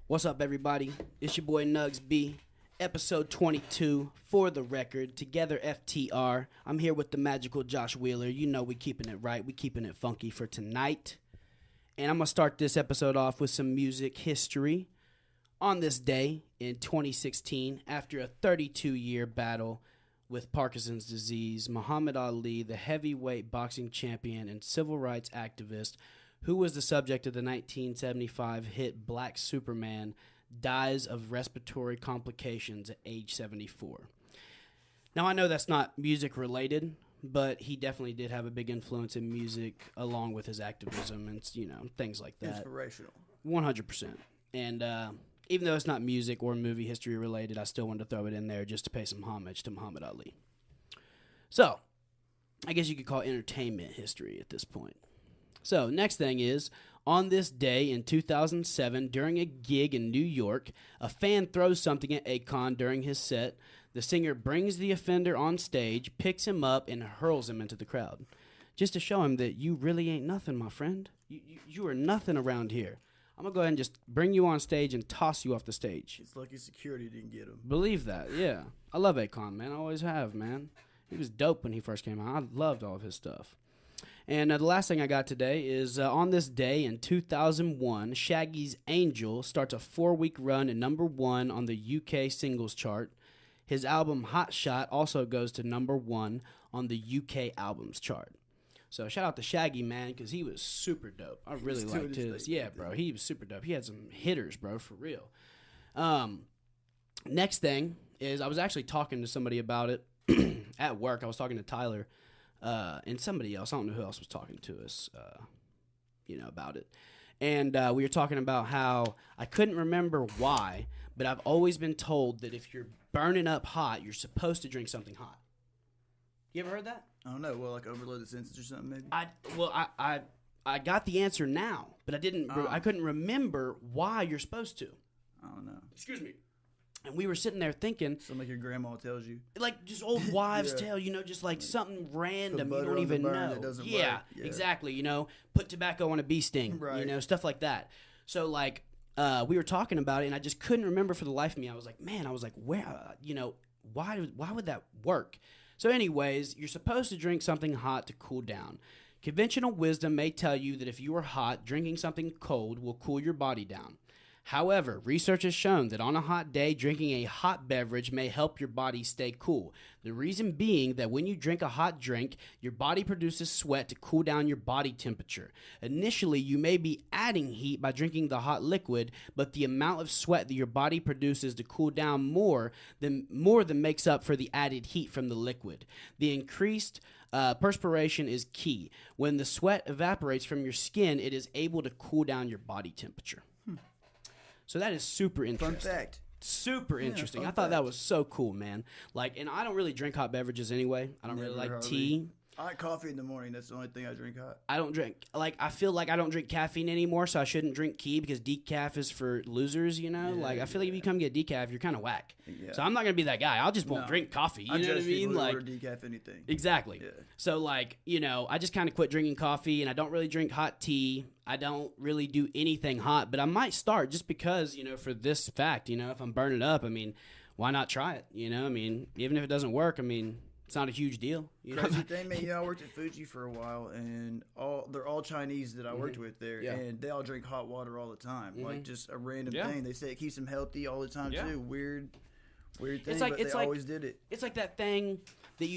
What's up, everybody? It's your boy Nugs B, episode 22, For the Record, Together FTR. I'm here with the magical Josh Wheeler. You know we keeping it right. We keeping it funky for tonight. And I'm going to start this episode off with some music history. On this day in 2016, after a 32-year battle with Parkinson's disease, Muhammad Ali, the heavyweight boxing champion and civil rights activist, who was the subject of the 1975 hit Black Superman, dies of respiratory complications at age 74. Now, I know that's not music related, but he definitely did have a big influence in music along with his activism and, things like that. Inspirational. 100%. And even though it's not music or movie history related, I still wanted to throw it in there just to pay some homage to Muhammad Ali. So, I guess you could call it entertainment history at this point. So, next thing is, on this day in 2007, during a gig in New York, a fan throws something at Akon during his set. The singer brings the offender on stage, picks him up, and hurls him into the crowd. Just to show him that you really ain't nothing, my friend. You are nothing around here. I'm going to go ahead and just bring you on stage and toss you off the stage. It's lucky security didn't get him. Believe that, yeah. I love Akon, man. I always have, man. He was dope when he first came out. I loved all of his stuff. And the last thing I got today is on this day in 2001, Shaggy's Angel starts a 4-week run at number 1 on the UK singles chart. His album Hot Shot also goes to number 1 on the UK albums chart. So shout out to Shaggy, man, because he was super dope. I really liked his. Yeah, bro, he was super dope. He had some hitters, bro, for real. Next thing is I was actually talking to somebody about it at work. I was talking to Tyler. And somebody else, I don't know who else was talking to us, about it. And we were talking about how I couldn't remember why, but I've always been told that if you're burning up hot, you're supposed to drink something hot. You ever heard that? I don't know. Well, like overload the senses or something, maybe? I got the answer now, but I couldn't remember why you're supposed to. I don't know. Excuse me. And we were sitting there thinking... Something like your grandma tells you. Like just old wives' tale, just like something random you don't even know. Yeah, exactly. Put tobacco on a bee sting, right. Stuff like that. So like we were talking about it, and I just couldn't remember for the life of me. I was like, where, why would that work? So anyways, you're supposed to drink something hot to cool down. Conventional wisdom may tell you that if you are hot, drinking something cold will cool your body down. However, research has shown that on a hot day, drinking a hot beverage may help your body stay cool. The reason being that when you drink a hot drink, your body produces sweat to cool down your body temperature. Initially, you may be adding heat by drinking the hot liquid, but the amount of sweat that your body produces to cool down more than makes up for the added heat from the liquid. The increased perspiration is key. When the sweat evaporates from your skin, it is able to cool down your body temperature. So that is super interesting. Fun fact. Super interesting. I thought that was so cool, man. And I don't really drink hot beverages anyway. I don't really like tea. I like coffee in the morning. That's the only thing I drink hot. I don't drink, I feel like I don't drink caffeine anymore, so I shouldn't drink tea because decaf is for losers, Yeah, I feel like if you come get decaf, you're kind of whack. Yeah. So I'm not going to be that guy. I'll just won't drink coffee. You know what I mean? Order decaf anything. Exactly. Yeah. So, I just kind of quit drinking coffee, and I don't really drink hot tea. I don't really do anything hot, but I might start just because, for this fact, if I'm burning up, why not try it? Even if it doesn't work, it's not a huge deal. Crazy thing, man. I worked at Fuji for a while, and they're all Chinese that I worked with there, and they all drink hot water all the time, like just a random thing. They say it keeps them healthy all the time too. Weird thing, but they always did it. It's like that thing that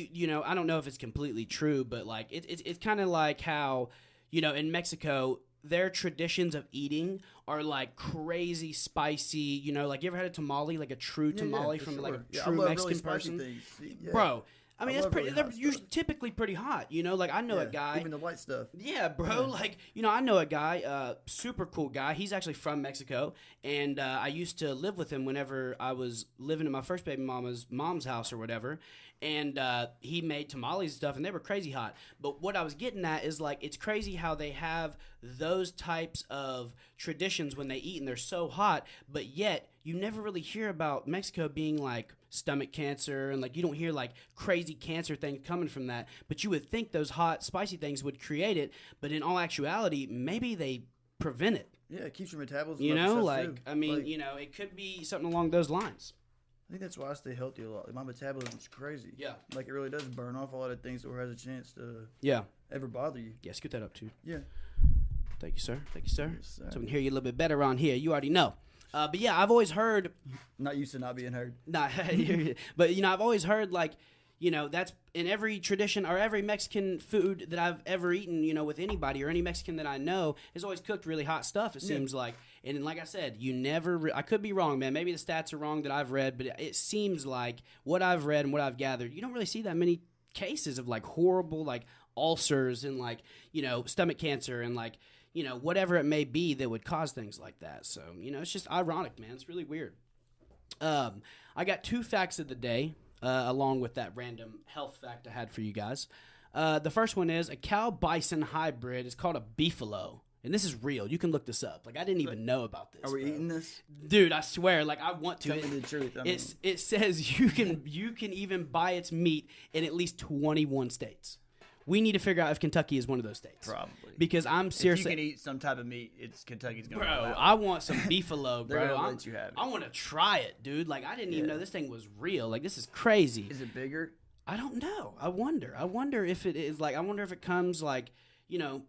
I don't know if it's completely true, but it's kind of like how in Mexico, their traditions of eating are crazy spicy. You ever had a tamale, like a true tamale from sure. a true Mexican person? Yeah. Bro. They're usually typically pretty hot, I know a guy. Even the white stuff. Yeah, bro. I know a guy, super cool guy. He's actually from Mexico, and I used to live with him whenever I was living in my first baby mama's mom's house or whatever. And he made tamales and stuff, and they were crazy hot. But what I was getting at is, it's crazy how they have those types of traditions when they eat, and they're so hot, but yet you never really hear about Mexico being, stomach cancer, and you don't hear crazy cancer things coming from that. But you would think those hot, spicy things would create it, but in all actuality, maybe they prevent it. Yeah, it keeps your metabolism. You up know, and like stuff, too. I mean, you know, it could be something along those lines. I think that's why I stay healthy a lot. Like, my metabolism's crazy. Yeah. Like, it really does burn off a lot of things that has a chance to ever bother you. Yeah, scoot that up, too. Yeah. Thank you, sir. Thank you, sir. Yes, sir. So we can hear you a little bit better around here. You already know. But yeah, I've always heard. Not used to not being heard. Nah, but you know, I've always heard like, you know, that's in every tradition or every Mexican food that I've ever eaten. You know, with anybody or any Mexican that I know is always cooked really hot stuff. It seems like, and like I said, you never. I could be wrong, man. Maybe the stats are wrong that I've read, but it seems like what I've read and what I've gathered, you don't really see that many cases of like horrible like ulcers and like, you know, stomach cancer and like, you know, whatever it may be that would cause things like that. So, you know, it's just ironic, man. It's really weird. I got 2 facts of the day, along with that random health fact I had for you guys. The first one is a cow-bison hybrid is called a beefalo. And this is real. You can look this up. Like, I didn't even know about this. Are we eating this? Dude, I swear. Like, I want to. Tell me the truth. It says you can even buy its meat in at least 21 states. We need to figure out if Kentucky is one of those states. Probably. Because I'm seriously. If you can eat some type of meat, Kentucky's going to Bro, I want some beefalo, bro. They're going to let you have it. I want to try it, dude. Like, I didn't even know this thing was real. Like, this is crazy. Is it bigger? I don't know. I wonder if it is, like, I wonder if it comes, like, you know,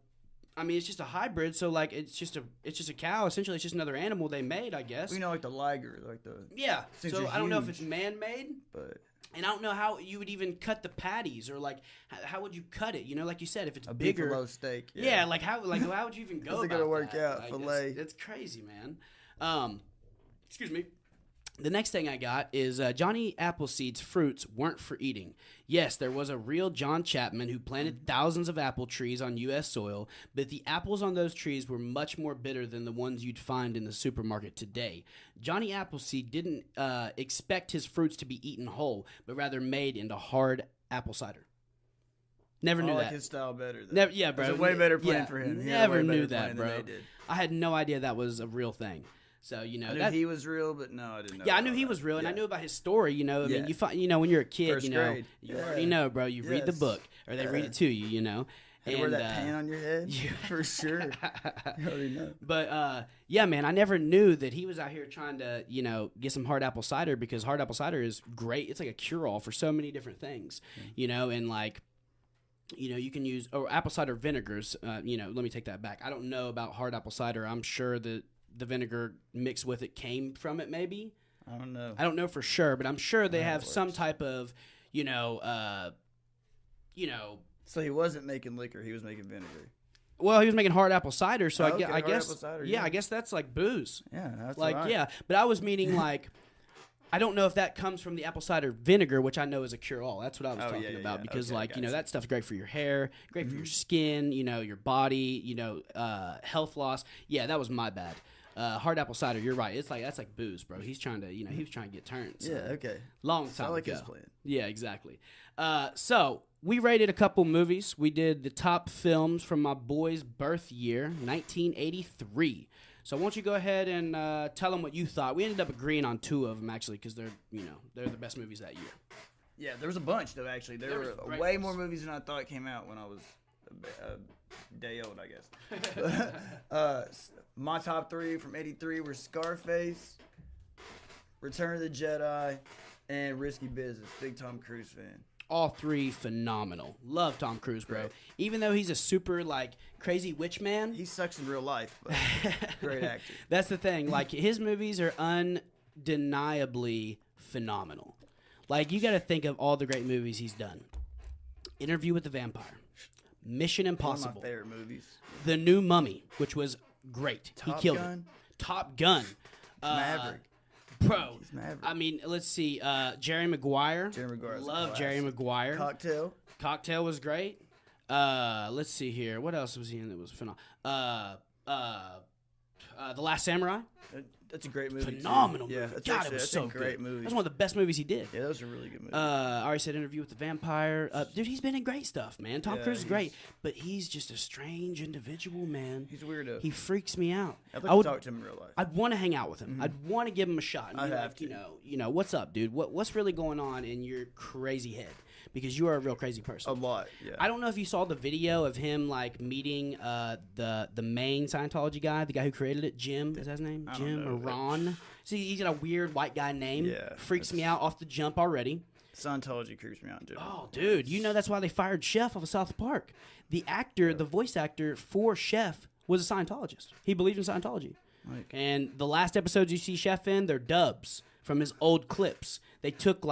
I mean, it's just a hybrid, so, like, it's just a cow. Essentially, it's just another animal they made, I guess. We know, like, the liger, like the... Yeah. So, I don't know if it's man-made. But... And I don't know how you would even cut the patties, or like how would you cut it? You know, like you said, if it's a bigger, beefalo steak. Yeah, like how would you even go? How's it gonna work that? out? Like, Filet. It's crazy, man. Excuse me. The next thing I got is Johnny Appleseed's fruits weren't for eating. Yes, there was a real John Chapman who planted thousands of apple trees on U.S. soil, but the apples on those trees were much more bitter than the ones you'd find in the supermarket today. Johnny Appleseed didn't expect his fruits to be eaten whole, but rather made into hard apple cider. Never knew I like that. His style better. Never, yeah, bro. It was a way better plan for him. Never knew that, bro. I had no idea that was a real thing. So, you know, I knew he was real, but no, I didn't know. Yeah, I knew he was real, and I knew about his story. You know, I mean, you know, when you're a kid, First you know, grade. you already know, bro. You read the book, or they read it to you. You know, and wear that pan on your head for sure. You already know. But yeah, man, I never knew that he was out here trying to, you know, get some hard apple cider, because hard apple cider is great. It's like a cure-all for so many different things. You know, and like, you know, you can use apple cider vinegars. You know, let me take that back. I don't know about hard apple cider. I'm sure that the vinegar mixed with it came from it, maybe. I don't know. I don't know for sure, but I'm sure they have some type of, you know. So he wasn't making liquor; he was making vinegar. Well, he was making hard apple cider, so I guess. Apple cider, yeah, I guess that's like booze. Yeah, that's like right. Yeah, but I was meaning like. I don't know if that comes from the apple cider vinegar, which I know is a cure-all. That's what I was talking about, because, like, you know, that stuff's great for your hair, great for your skin, you know, your body, you know, health loss. Yeah, that was my bad. Hard apple cider, you're right. That's like booze, bro. He's trying to, you know, he was trying to get turned. So. Yeah, okay. Long time I like ago. his plan. Yeah, exactly. So we rated a couple movies. We did the top films from my boy's birth year, 1983. So why don't you go ahead and tell them what you thought. We ended up agreeing on 2 of them, actually, because they're the best movies that year. Yeah, there was a bunch, though, actually. There were way more movies than I thought came out when I was a day old, I guess. My top 3 from 83 were Scarface, Return of the Jedi, and Risky Business. Big Tom Cruise fan. All 3 phenomenal. Love Tom Cruise, bro. Right. Even though he's a super, like, crazy witch man. He sucks in real life, but great actor. That's the thing. Like, his movies are undeniably phenomenal. Like, you got to think of all the great movies he's done. Interview with the Vampire. Mission Impossible. One of my favorite movies. The New Mummy, which was great. He killed Gun. it. Top Gun. Maverick. Bro, I mean, let's see. Jerry Maguire. Love Jerry Maguire. Cocktail was great. Let's see here. What else was he in that was phenomenal? The Last Samurai. That's a great movie. Phenomenal movie. Yeah, God, it was so great good. movie. That's one of the best movies he did. Yeah, those are really good movies. I already said Interview with the Vampire. Dude, he's been in great stuff, man. Tom Cruise is great, but he's just a strange individual, man. He's a weirdo. He freaks me out. I'd like to talk to him in real life. I'd want to hang out with him. I'd want to give him a shot. And I'd be have like, you know, what's up, dude? What's really going on in your crazy head? because you are a real crazy person. A lot, yeah. I don't know if you saw the video of him like meeting the main Scientology guy, the guy who created it, Jim. Is that his name? Jim or Ron? See, he's got a weird white guy name. Yeah, freaks me out off the jump already. Scientology creeps me out, dude. Oh, dude, you know that's why they fired Chef off of South Park. The actor, the voice actor for Chef, was a Scientologist. He believed in Scientology. And the last episodes you see Chef in, they're dubs from his old clips. They took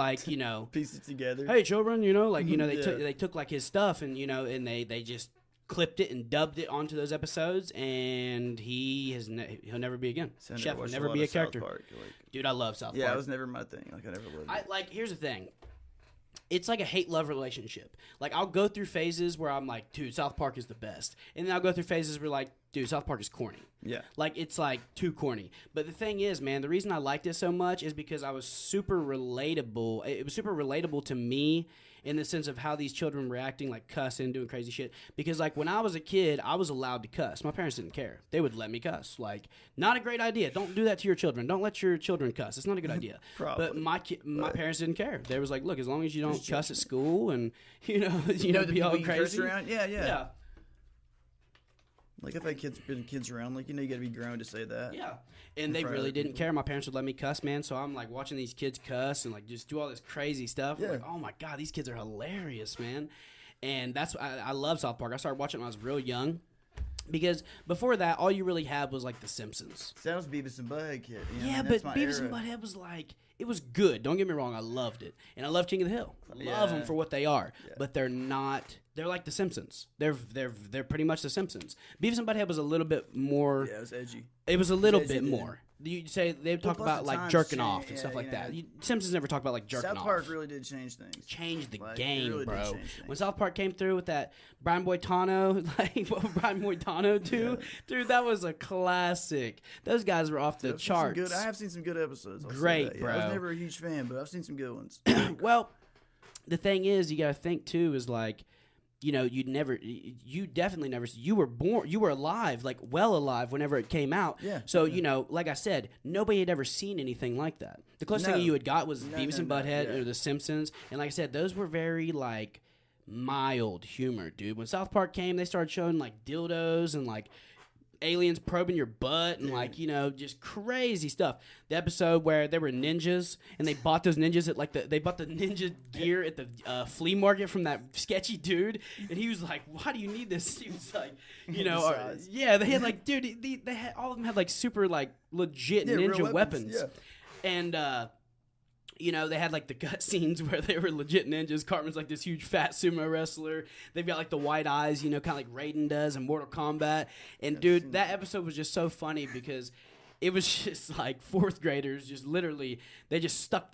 piece it together. Hey children, they took like his stuff and they just clipped it and dubbed it onto those episodes, and he'll never be again. Chef will never be a character. Dude, I love South Park. Yeah, it was never my thing. Like I never loved it. Here's the thing. It's like a hate-love relationship. Like, I'll go through phases where I'm like, dude, South Park is the best. And then I'll go through phases where like, dude, South Park is corny. Yeah. Like, it's like too corny. But the thing is, man, the reason I liked it so much is because I was super relatable. It was super relatable to me in the sense of how these children were acting, like cussing, doing crazy shit. Because, like, when I was a kid, I was allowed to cuss. My parents didn't care. They would let me cuss. Like, not a great idea. Don't do that to your children. Don't let your children cuss. It's not a good idea. But my parents didn't care. They was like, look, as long as you don't cuss at school and, be all crazy. Around? Yeah. Like, if I had kids around, like, you got to be grown to say that. Yeah. And they really didn't care. My parents would let me cuss, man. So I'm, like, watching these kids cuss and, like, just do all this crazy stuff. Yeah. Like, oh, my God, these kids are hilarious, man. And I love South Park. I started watching it when I was real young. Because before that, all you really had was, like, The Simpsons. So that was Beavis and Butthead, kid. Yeah, but Beavis and Butthead was, like, it was good. Don't get me wrong. I loved it. And I love King of the Hill. I love them for what they are. Yeah. But they're not... They're like The Simpsons. They're pretty much The Simpsons. Beavis and Butthead was a little bit more... Yeah, it was edgy. It was a little bit more. You say they talk about like jerking off and stuff like that. Simpsons never talk about like jerking off. South Park really did change things. Changed the game, really bro. When South Park came through with that Brian Boitano, like what would Brian Boitano do? Yeah. Dude, that was a classic. Those guys were off the charts. I have seen some good episodes. Great, bro. I was never a huge fan, but I've seen some good ones. Well, the thing is, you got to think too is like, you definitely never, you were alive, like well alive whenever it came out. Yeah. So, like I said, nobody had ever seen anything like that. The closest thing you had got was Beavis and Butthead or The Simpsons. And like I said, those were very like mild humor, dude. When South Park came, they started showing like dildos and like aliens probing your butt and like just crazy stuff. The episode where there were ninjas and they bought those ninjas at they bought the ninja gear at the flea market from that sketchy dude, and he was like, why do you need this? He was like, they had like, dude, they had, all of them had like super like legit ninja weapons. Yeah. And they had like the gut scenes where they were legit ninjas. Cartman's like this huge fat sumo wrestler. They've got like the white eyes, kind of like Raiden does in Mortal Kombat. And dude, that episode was just so funny because it was just like fourth graders just literally, they just stuck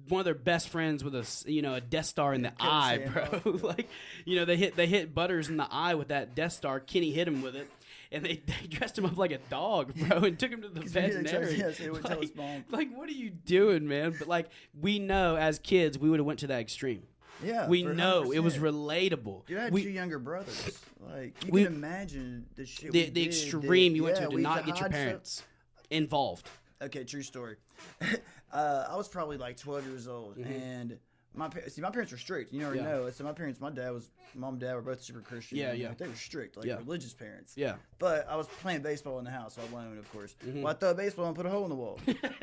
one of their best friends with a Death Star in the eye, bro. Like, they hit Butters in the eye with that Death Star. Kenny hit him with it. And they dressed him up like a dog, bro, and took him to the veterinarian. Like, what are you doing, man? But, like, we know as kids we would have went to that extreme. Yeah, we know. It was relatable. Dude, I had two younger brothers. Like, you can imagine the shit the extreme you went to not get your parents involved. Okay, true story. I was probably like 12 years old, and... my parents were strict. You already know. So mom and dad were both super Christian. Yeah. Like, they were strict, like religious parents. Yeah. But I was playing baseball in the house alone, of course. Mm-hmm. Well, I throw a baseball and put a hole in the wall.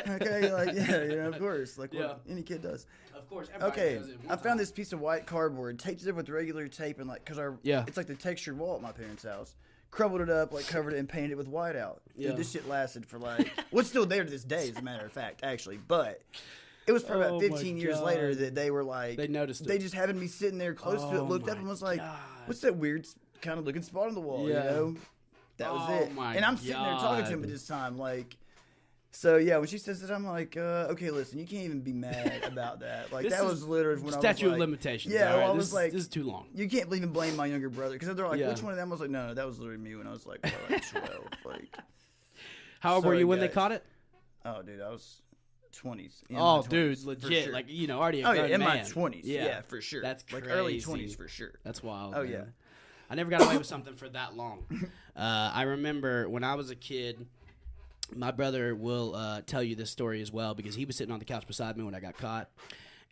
Okay, like of course, like what any kid does. Of course. Okay, I found this piece of white cardboard, taped it up with regular tape, and like it's like the textured wall at my parents' house. Crumbled it up, like covered it, and painted it with white out. Dude, this shit lasted for like what's still there to this day, as a matter of fact, actually, but. It was probably about 15 years later that they were like... They noticed it. They just happened to be sitting there close to it, looked up and was like, what's that weird kind of looking spot on the wall, That was it. And I'm sitting there talking to him at this time, like... So, yeah, when she says that, I'm like, okay, listen, you can't even be mad about that. Like, that was literally when I was like... Statute of limitations. Yeah, well, I was like... This is too long. You can't even blame my younger brother. Because they're like, which one of them? I was like, no, that was literally me when I was like 12. Like... How old were you when they caught it? Oh, dude, I was... 20s. Dude, legit. Sure. Like, already a grown man. In my 20s. Yeah, for sure. That's crazy. Like early 20s for sure. That's wild. Oh, man. yeah. I never got away with something for that long. I remember when I was a kid, my brother will tell you this story as well because he was sitting on the couch beside me when I got caught.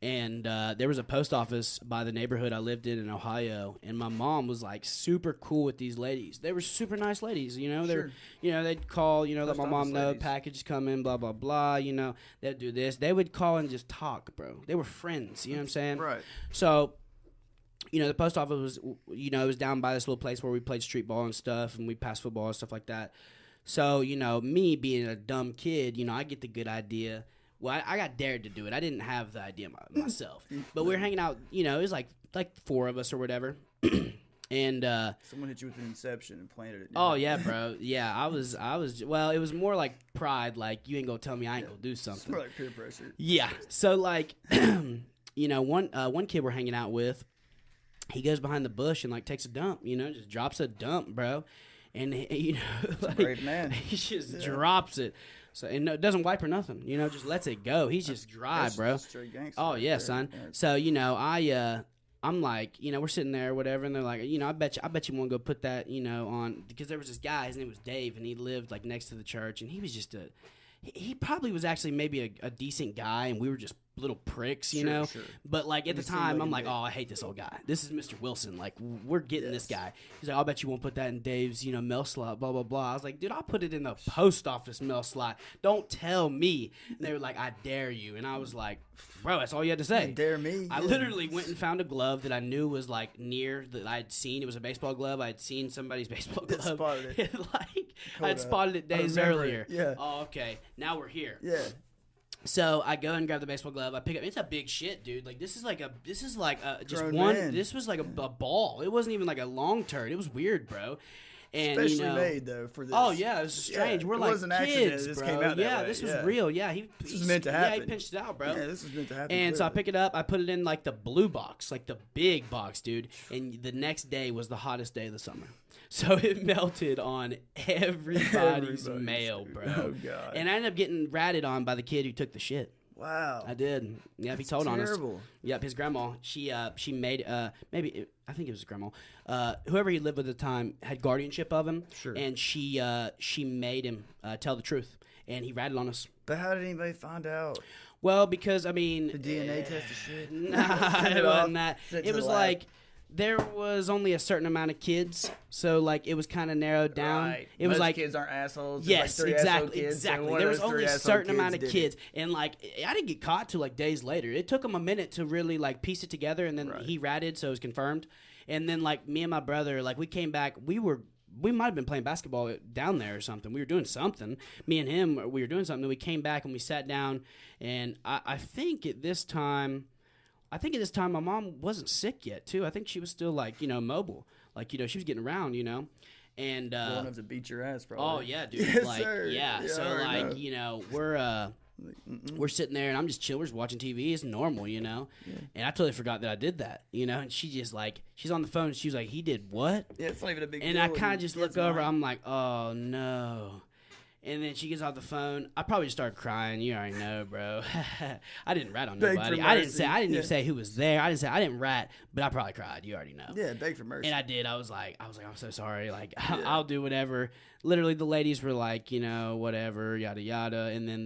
And there was a post office by the neighborhood I lived in Ohio, and my mom was like super cool with these ladies. They were super nice ladies, you know. Sure. They'd call, let my mom know ladies. packages come in, blah blah blah. They'd do this. They would call and just talk, bro. They were friends. You know what I'm saying? Right. So, the post office was, it was down by this little place where we played street ball and stuff, and we passed football and stuff like that. So, me being a dumb kid, I get the good idea. Well, I got dared to do it. I didn't have the idea myself. But we were hanging out, it was like 4 of us or whatever. And someone hit you with an inception and planted it. Oh, yeah, bro. Yeah, I was well, it was more like pride, like you ain't going to tell me I ain't going to do something. It's more like peer pressure. Yeah. So like one kid we're hanging out with, he goes behind the bush and like takes a dump, just drops a dump, bro. And like, great man. He just drops it. So and it doesn't wipe or nothing, just lets it go. He's just dry, bro. Straight gangster oh yeah, there. son. Yeah. So I'm like, we're sitting there or whatever, and they're like, I bet you want to go put that, on, because there was this guy, his name was Dave, and he lived like next to the church, and he was just he probably was actually maybe a decent guy, and we were just little pricks, you know. Sure. But like at the time, I'm like, oh, I hate this old guy. This is Mr. Wilson. Like we're getting this guy. He's like, I'll bet you won't put that in Dave's, mail slot. Blah blah blah. I was like, dude, I'll put it in the post office mail slot. Don't tell me. And they were like, I dare you. And I was like, bro, that's all you had to say. You dare me? I literally went and found a glove that I knew was like near that I'd seen. It was a baseball glove. I had seen somebody's baseball glove. Spotted it. I'd spotted it days earlier. Yeah. Oh, okay. Now we're here. Yeah. So I go and grab the baseball glove. I pick up. It's a big shit, dude. Like this is like just Grown one. man. This was like a ball. It wasn't even like a long turd. It was weird, bro. And especially made though for this. Oh yeah, it was strange. We're like kids, this bro. Came out yeah, way. this was real. Yeah, this was meant to happen. Yeah, he pinched it out, bro. Yeah, this was meant to happen. And so I pick it up. I put it in like the blue box, like the big box, dude. And the next day was the hottest day of the summer. So it melted on everybody's mail, bro. Oh god. And I ended up getting ratted on by the kid who took the shit. Wow. I did. Yeah, he told on us. Terrible. Yep, his grandma. She made I think it was his grandma. Whoever he lived with at the time had guardianship of him. Sure. And she made him tell the truth, and he ratted on us. But how did anybody find out? Well, because I mean, the DNA test of shit. Nah, it wasn't that. It was like there was only a certain amount of kids, so like it was kind of narrowed down. Right. It was most like kids aren't assholes. Yes, like exactly, kids, exactly. There was only a certain amount of kids, and like I didn't get caught till like days later. It took him a minute to really like piece it together, and then he ratted, so it was confirmed. And then like me and my brother, like we came back. We might have been playing basketball down there or something. We were doing something. Me and him, we were doing something. We came back and we sat down, and I think at this time, my mom wasn't sick yet, too. I think she was still, like, mobile. Like, she was getting around, And, well enough to beat your ass, probably. Oh, yeah, dude. Yes, like, sir. Yeah. So, like, we're sitting there, and I'm just chill. We're just watching TV. It's normal, And I totally forgot that I did that, And she just, like, she's on the phone. And she was like, he did what? Yeah, it's not even a big deal. And I kind of just look over. I'm like, oh, no. And then she gets off the phone. I probably just started crying. You already know, bro. I didn't rat on nobody. I didn't even say who was there. I didn't rat, but I probably cried. You already know. Yeah, beg for mercy. And I did. I was like, I'm so sorry. Like, I'll do whatever. Literally, the ladies were like, whatever, yada yada. And then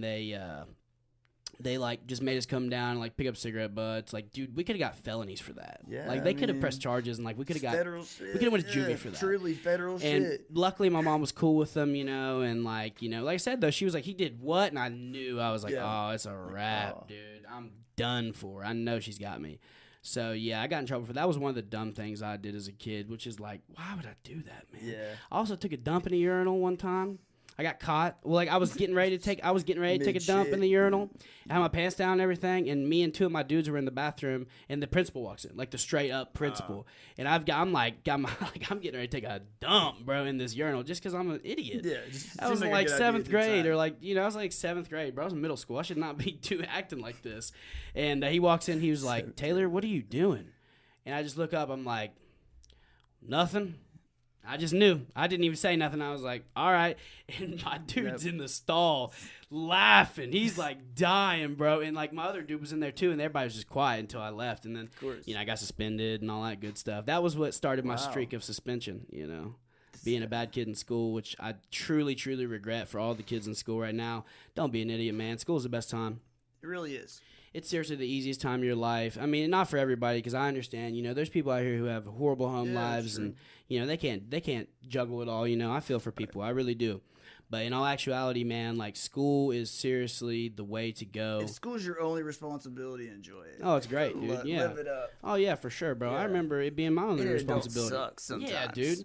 they like just made us come down and like pick up cigarette butts. Like, dude, we could have got felonies for that. Yeah, like they could have pressed charges and like we could have got federal shit. We could have went to juvie for that. Truly federal and shit. Luckily, my mom was cool with them, and like like I said though, she was like, he did what? And I knew. I was like, oh, it's a wrap, dude. I'm done for. I know she's got me. So yeah, I got in trouble for that. That was one of the dumb things I did as a kid, which is like, why would I do that, man? Yeah. I also took a dump in a urinal one time. I got caught. Well, like I was getting ready to take a dump in the urinal. I had my pants down and everything, and me and two of my dudes were in the bathroom, and the principal walks in, like the straight up principal, and I'm getting ready to take a dump, bro, in this urinal just because I'm an idiot. Yeah, I was like 7th grade, or like I was like 7th grade, bro. I was in middle school. I should not be acting like this. And he walks in. He was like, Taylor, what are you doing? And I just look up. I'm like, nothing. I just knew. I didn't even say nothing. I was like, all right. And my dude's in the stall laughing. He's like dying, bro. And like my other dude was in there too, and everybody was just quiet until I left. And then, I got suspended and all that good stuff. That was what started my streak of suspension, being a bad kid in school, which I truly, truly regret for all the kids in school right now. Don't be an idiot, man. School's the best time. It really is. It's seriously the easiest time of your life. I mean, not for everybody, because I understand. There's people out here who have horrible home lives, and they can't juggle it all. I feel for people. I really do. But in all actuality, man, like, school is seriously the way to go. If school's your only responsibility, enjoy it. Oh, it's great, dude. Live it up. Oh, yeah, for sure, bro. Yeah. I remember it being my only responsibility. It sucks sometimes. Yeah, dude.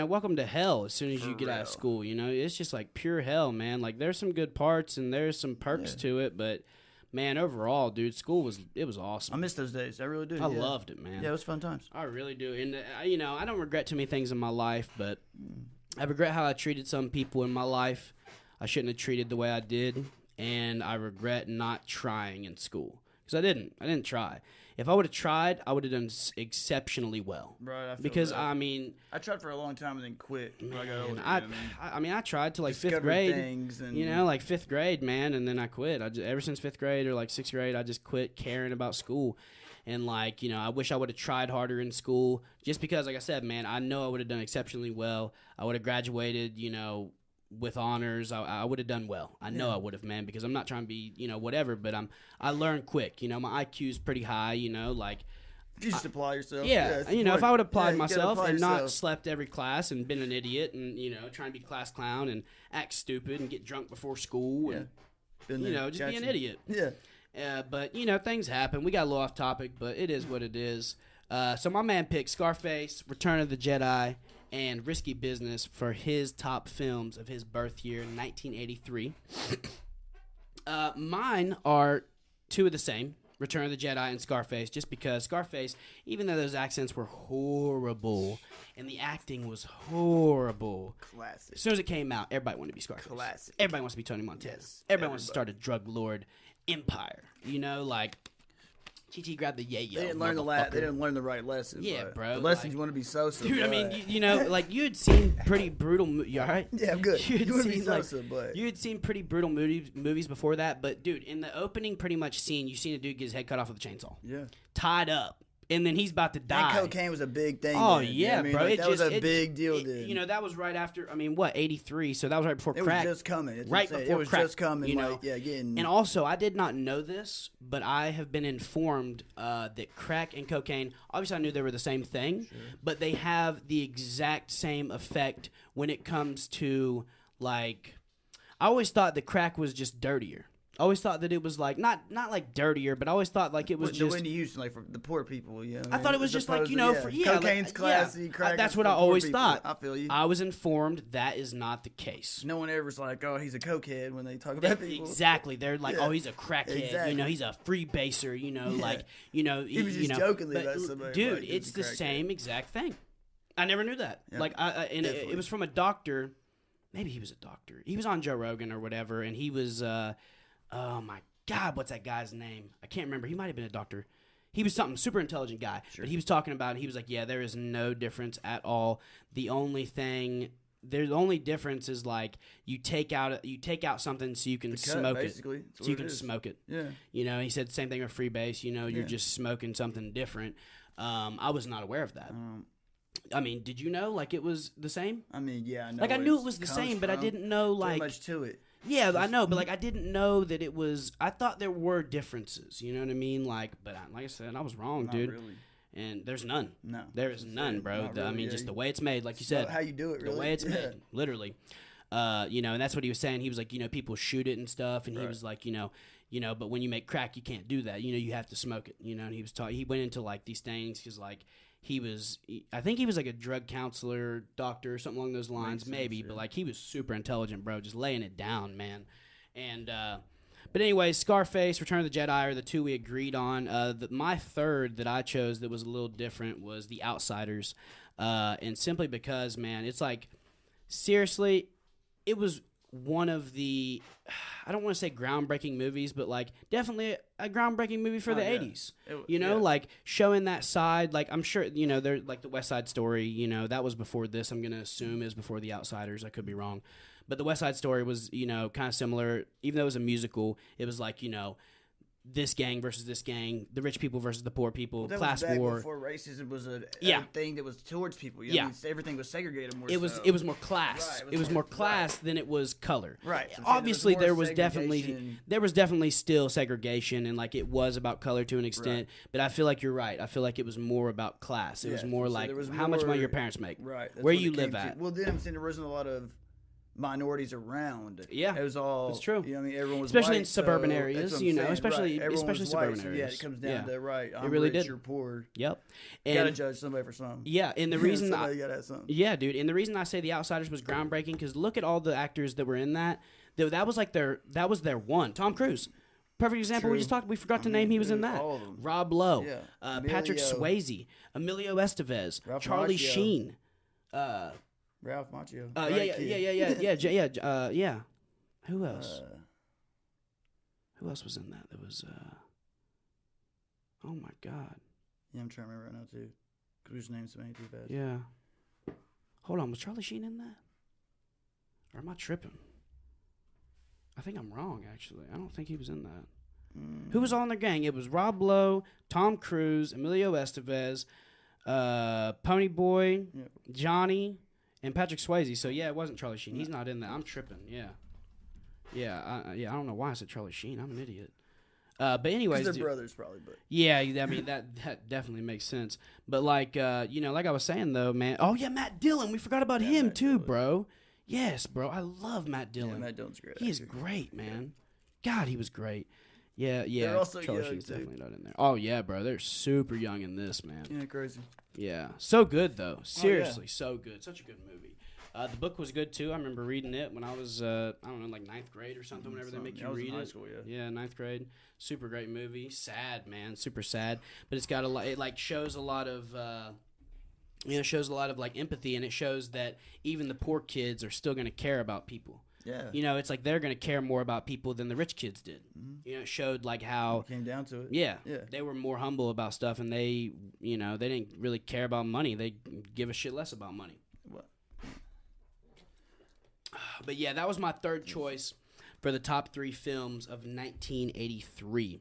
Welcome to hell as soon as you get out of school. It's just like pure hell, man. Like, there's some good parts and there's some perks to it, but man, overall, dude, school was awesome. I miss those days. I really do. I loved it, man. Yeah, it was fun times. I really do. And I don't regret too many things in my life, but I regret how I treated some people in my life. I shouldn't have treated the way I did, and I regret not trying in school because I didn't try. If I would have tried, I would have done exceptionally well. Right. I feel because that. I tried for a long time and then quit. Man, when I got older, I tried to like fifth grade. Like fifth grade, man, and then I quit. Ever since fifth grade or like sixth grade, I just quit caring about school. And I wish I would have tried harder in school, just because, like I said, man, I know I would have done exceptionally well. I would have graduated, with honors. I would have done well. I know I would have, man, because I'm not trying to be, whatever, but I learn quick. My IQ is pretty high, like. You just apply yourself. Yeah, if I would have applied myself and not slept every class and been an idiot and, trying to be class clown and act stupid and get drunk before school and, just be an idiot. Yeah. But, things happen. We got a little off topic, but it is what it is. So my man picked Scarface, Return of the Jedi, and Risky Business for his top films of his birth year, 1983. Mine are two of the same, Return of the Jedi and Scarface, just because Scarface, even though those accents were horrible and the acting was horrible. Classic. As soon as it came out, everybody wanted to be Scarface. Classic. Everybody wants to be Tony Montana. Yes, everybody wants to start a drug lord empire. Like TT grabbed the yayo. They didn't learn the right lesson. Yeah, bro. The lessons you want to be Sosa. Dude, I mean, you had seen pretty brutal. You all right? Yeah, I'm good. You want to be Sosa, but you had seen pretty brutal movies before that. But dude, in the opening, pretty much scene, you seen a dude get his head cut off with a chainsaw. Yeah. Tied up. And then he's about to die. And cocaine was a big thing. Oh, then. yeah, bro. That was a big deal then. That was right after, 83, so that was right before crack. It was just coming. Before crack. It was just coming. And also, I did not know this, but I have been informed that crack and cocaine, obviously I knew they were the same thing, but they have the exact same effect when it comes to, I always thought that crack was just dirtier. I always thought that it was not like dirtier, but I always thought it was just. When you used for the poor people, I thought it was just cocaine's classy. Crack that's what I always thought. I feel you. I was informed that is not the case. No one ever's like, oh, he's a cokehead when they talk about people. Exactly, they're like, oh, he's a crackhead. Exactly. He's a freebaser. He was just jokingly about somebody. Dude, it's the same exact thing. I never knew that. Yeah, it was from a doctor. Maybe he was a doctor. He was on Joe Rogan or whatever, and he was. Oh, my God, what's that guy's name? I can't remember. He might have been a doctor. He was something, super intelligent guy. Sure. But he was talking about it. He was like, yeah, there is no difference at all. The only difference is, you take out something so you can smoke it. So you can smoke it. Yeah. He said the same thing with freebase. You're just smoking something different. I was not aware of that. I mean, did you know, it was the same? I mean, yeah, I know. I knew it was the same, but I didn't know, Too much to it. Yeah, I know, but I didn't know that it was. I thought there were differences. You know what I mean? But like I said, I was wrong, Not dude. Really. And there's none. No, there is none, bro. Really, I mean, just the way it's made, like you said. How you do it, really. The way it's made, literally. And that's what he was saying. He was like, people shoot it and stuff, and he was like, but when you make crack, you can't do that. You have to smoke it. And he was he went into these things because I think he was a drug counselor, doctor, something along those lines, maybe. Yeah. But he was super intelligent, bro, just laying it down, man. And but anyway, Scarface, Return of the Jedi are the two we agreed on. My third that I chose that was a little different was The Outsiders, and simply because, man, it's seriously, it was one of the, I don't want to say groundbreaking movies, but definitely a groundbreaking movie for the 80s. Showing that side, I'm sure, they're the West Side Story, that was before this. I'm going to assume is before The Outsiders. I could be wrong. But the West Side Story was, kind of similar. Even though it was a musical, it was this gang versus this gang, the rich people versus the poor people, that class was back war. Before racism was a thing that was towards people. You know, Yeah, I mean, everything was segregated more. It was more class. Right, it was more class than it was color. Right. So obviously, there was definitely still segregation, and like it was about color to an extent. Right. But I feel like you're right. I feel like it was more about class. It was more like how much money your parents make, right? Where you live at. Well, then I'm saying there wasn't a lot of minorities around. Yeah, it was all. That's true. You know, I mean, everyone was especially white, in suburban areas. You know, saying. especially suburban white, areas. Yeah, it comes down to I'm it really rich, did. you're poor. Yep. You gotta judge somebody for something. Yeah, and the reason somebody gotta have something. Yeah, dude, and the reason I say The Outsiders was groundbreaking because look at all the actors that were in that. That was like their one. Tom Cruise. Perfect example. True. We just talked. We forgot to name. He was in that. All of them. Rob Lowe, Yeah. Patrick Swayze, Emilio Estevez, Ralph Charlie Macchio. Sheen. Ralph Macchio. Yeah. Who else? Who else was in that? There was. Oh my God. Yeah, I'm trying to remember right now too. Cause we just named so many too fast. Yeah. Hold on. Was Charlie Sheen in that? Or am I tripping? I think I'm wrong. Actually, I don't think he was in that. Who was all in the gang? It was Rob Lowe, Tom Cruise, Emilio Estevez, Ponyboy, Johnny, and Patrick Swayze. So yeah, it wasn't Charlie Sheen. He's not in that. I'm tripping. Yeah. I don't know why I said Charlie Sheen. I'm an idiot. But anyways, they're brothers probably. But yeah, I mean that definitely makes sense. But like like I was saying though, man. Oh yeah, Matt Dillon. We forgot about him Matt too, Dillon. bro. Yes, bro. I love Matt Dillon. Yeah, Matt Dillon's great. He is great, man. God, he was great. Yeah. They're also Charlie young, Sheen's too. definitely not in there. Oh yeah, bro. They're super young in this, man. Yeah, crazy. Yeah, so good though. Seriously, so good. Such a good movie. The book was good too. I remember reading it when I was I don't know, like 9th grade or something. Whenever they make you read in high it. school, Yeah, 9th grade. Super great movie. Sad, man. Super sad. But it's got a lot. It like shows a lot of. Shows a lot of like empathy, and it shows that even the poor kids are still going to care about people. Yeah. It's like they're going to care more about people than the rich kids did. Mm-hmm. It showed like how it came down to it. Yeah. They were more humble about stuff, and they didn't really care about money. They give a shit less about money. What? But yeah, that was my third choice for the top 3 films of 1983.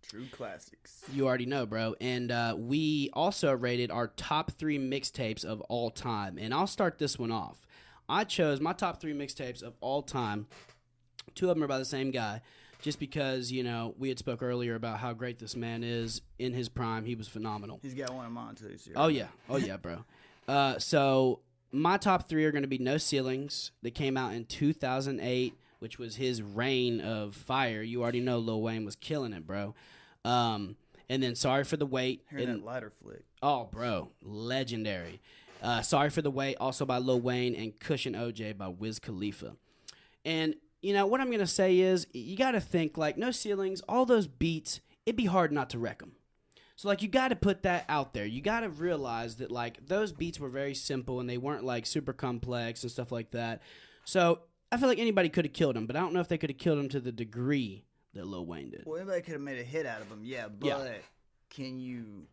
True classics. You already know, bro. And we also rated our top 3 mixtapes of all time. And I'll start this one off. I chose my top 3 mixtapes of all time. 2 of them are by the same guy. Just because, we had spoke earlier about how great this man is in his prime. He was phenomenal. He's got one of mine, too. So oh, yeah, bro. So my top 3 are going to be No Ceilings that came out in 2008, which was his reign of fire. You already know Lil Wayne was killing it, bro. And then Sorry for the Wait. Hearing that lighter flick. Oh, bro. Legendary. Sorry for the Wait, also by Lil Wayne, and Cushion OJ by Wiz Khalifa. And, what I'm going to say is you got to think, like, No Ceilings, all those beats, it'd be hard not to wreck them. So, like, you got to put that out there. You got to realize that, like, those beats were very simple and they weren't, like, super complex and stuff like that. So I feel like anybody could have killed him, but I don't know if they could have killed him to the degree that Lil Wayne did. Well, anybody could have made a hit out of him, but can you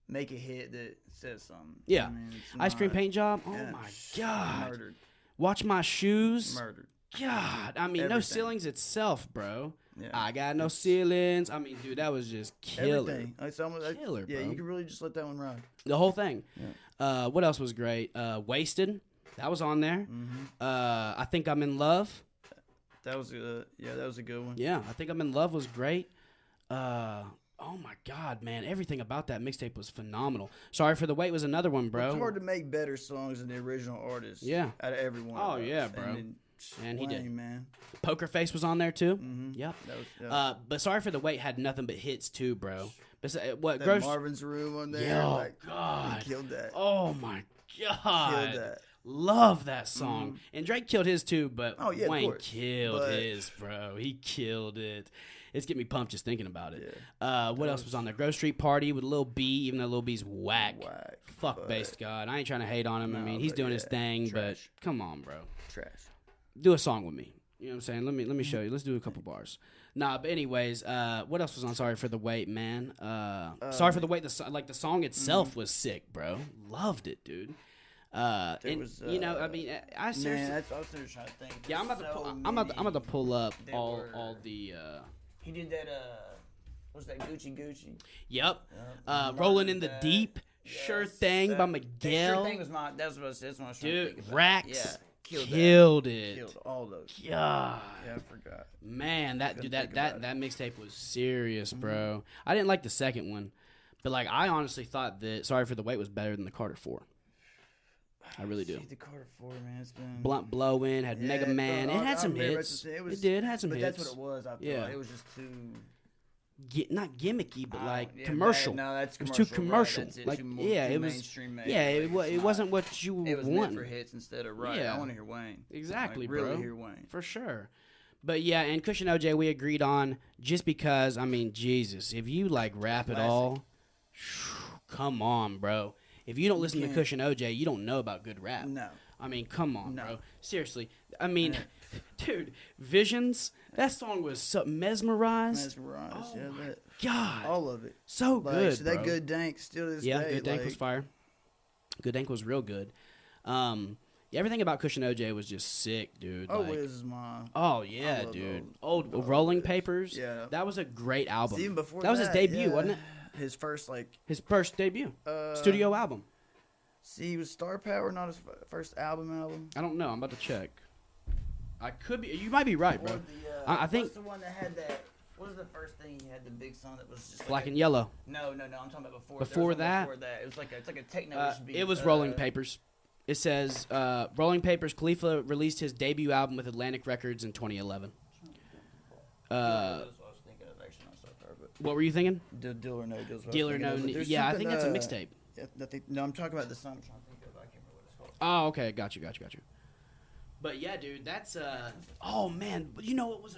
make a hit that says something? Yeah. I mean, Ice Cream Paint Job? Oh, my God. Murdered. Watch My Shoes? Murdered. God. I mean, Everything. No Ceilings itself, bro. Yeah. I got no ceilings. I mean, dude, that was just killer. Everything. Killer, bro. Yeah, you can really just let that one ride. The whole thing. Yeah. What else was great? Wasted. That was on there. Mm-hmm. I Think I'm in Love. That was that was a good one. Yeah, I Think I'm in Love was great. Oh my God, man! Everything about that mixtape was phenomenal. Sorry for the Wait was another one, bro. It's hard to make better songs than the original artist. Yeah. Out of everyone. Oh yeah, bro. And he did. Man. Poker Face was on there too. Mm-hmm. Yep. That was, but Sorry for the Wait had nothing but hits too, bro. What? That Marvin's Room on there. Yeah, like, God. He killed that. Oh my God. Killed that. Love that song. And Drake killed his too, but Wayne killed his, bro. He killed it. It's getting me pumped just thinking about it. Yeah. What else was on there? Grove Street Party with Lil B, even though Lil B's whack. Fuck Based God. I ain't trying to hate on him. I mean, he's doing his thing, but come on, bro. Trash. Do a song with me. You know what I'm saying? Let me show you. Let's do a couple bars. Nah, but anyways, what else was on Sorry for the Wait, man? Sorry for the Wait, the song itself was sick, bro. Loved it, dude. I mean, I seriously. Man, I was trying to think. Yeah, I'm about to pull up all the. He did that. What's that? Gucci. Yep. Rolling in the Deep. Yes. Sure Thing by Miguel. Sure Thing was my. That's what I was trying to think about. Rax. Yeah. Killed it. Killed all those. God. Yeah, I forgot. Man, that mixtape was serious, bro. I didn't like the second one, but like I honestly thought that Sorry for the Wait was better than the Carter 4. I really do. The Carter 4, man, it's been Blunt Blowin', had Mega Man. It had some hits. It did had some hits. But that's what it was. I feel like it was just too. Not gimmicky, but like commercial. That's commercial. It was too commercial. Right, like too it was. Mainstream. It wasn't what you wanted. It was meant for hits instead of I want to hear Wayne. Exactly, bro. Really hear Wayne for sure. But yeah, and Cushion OJ we agreed on just because I mean Jesus, if you like rap at all, come on, bro. If you don't listen to Cushion OJ, you don't know about good rap. No. I mean, come on, bro. Seriously. I mean, dude, Visions. That song was so mesmerized. Oh my God. All of it. So good, so that Good Dank still to this day. Yeah, Good Dank was fire. Good Dank was real good. Everything about Cushion OJ was just sick, dude. Oh, Wiz is mine. Oh, yeah, dude. Old Rolling Papers. Yeah. That was a great album. See, even before that was his debut, wasn't it? His first debut. Studio album. See, was Star Power not his first album? I don't know. I'm about to check. I could be. You might be right, bro. I think. What's the one that had that? What was the first thing he had? The big song that was just Black and Yellow. No. I'm talking about before. Before that, it was like a techno. It was Rolling Papers. It says Rolling Papers. Khalifa released his debut album with Atlantic Records in 2011. That's what I was thinking of actually on Star Power. What were you thinking? Deal or No. Deal or No. Yeah, I think that's a mixtape. No, I'm talking about the song I'm trying to think of. I can't remember what it's called. Oh, okay. Got you. But yeah, dude, that's oh man, but you know it was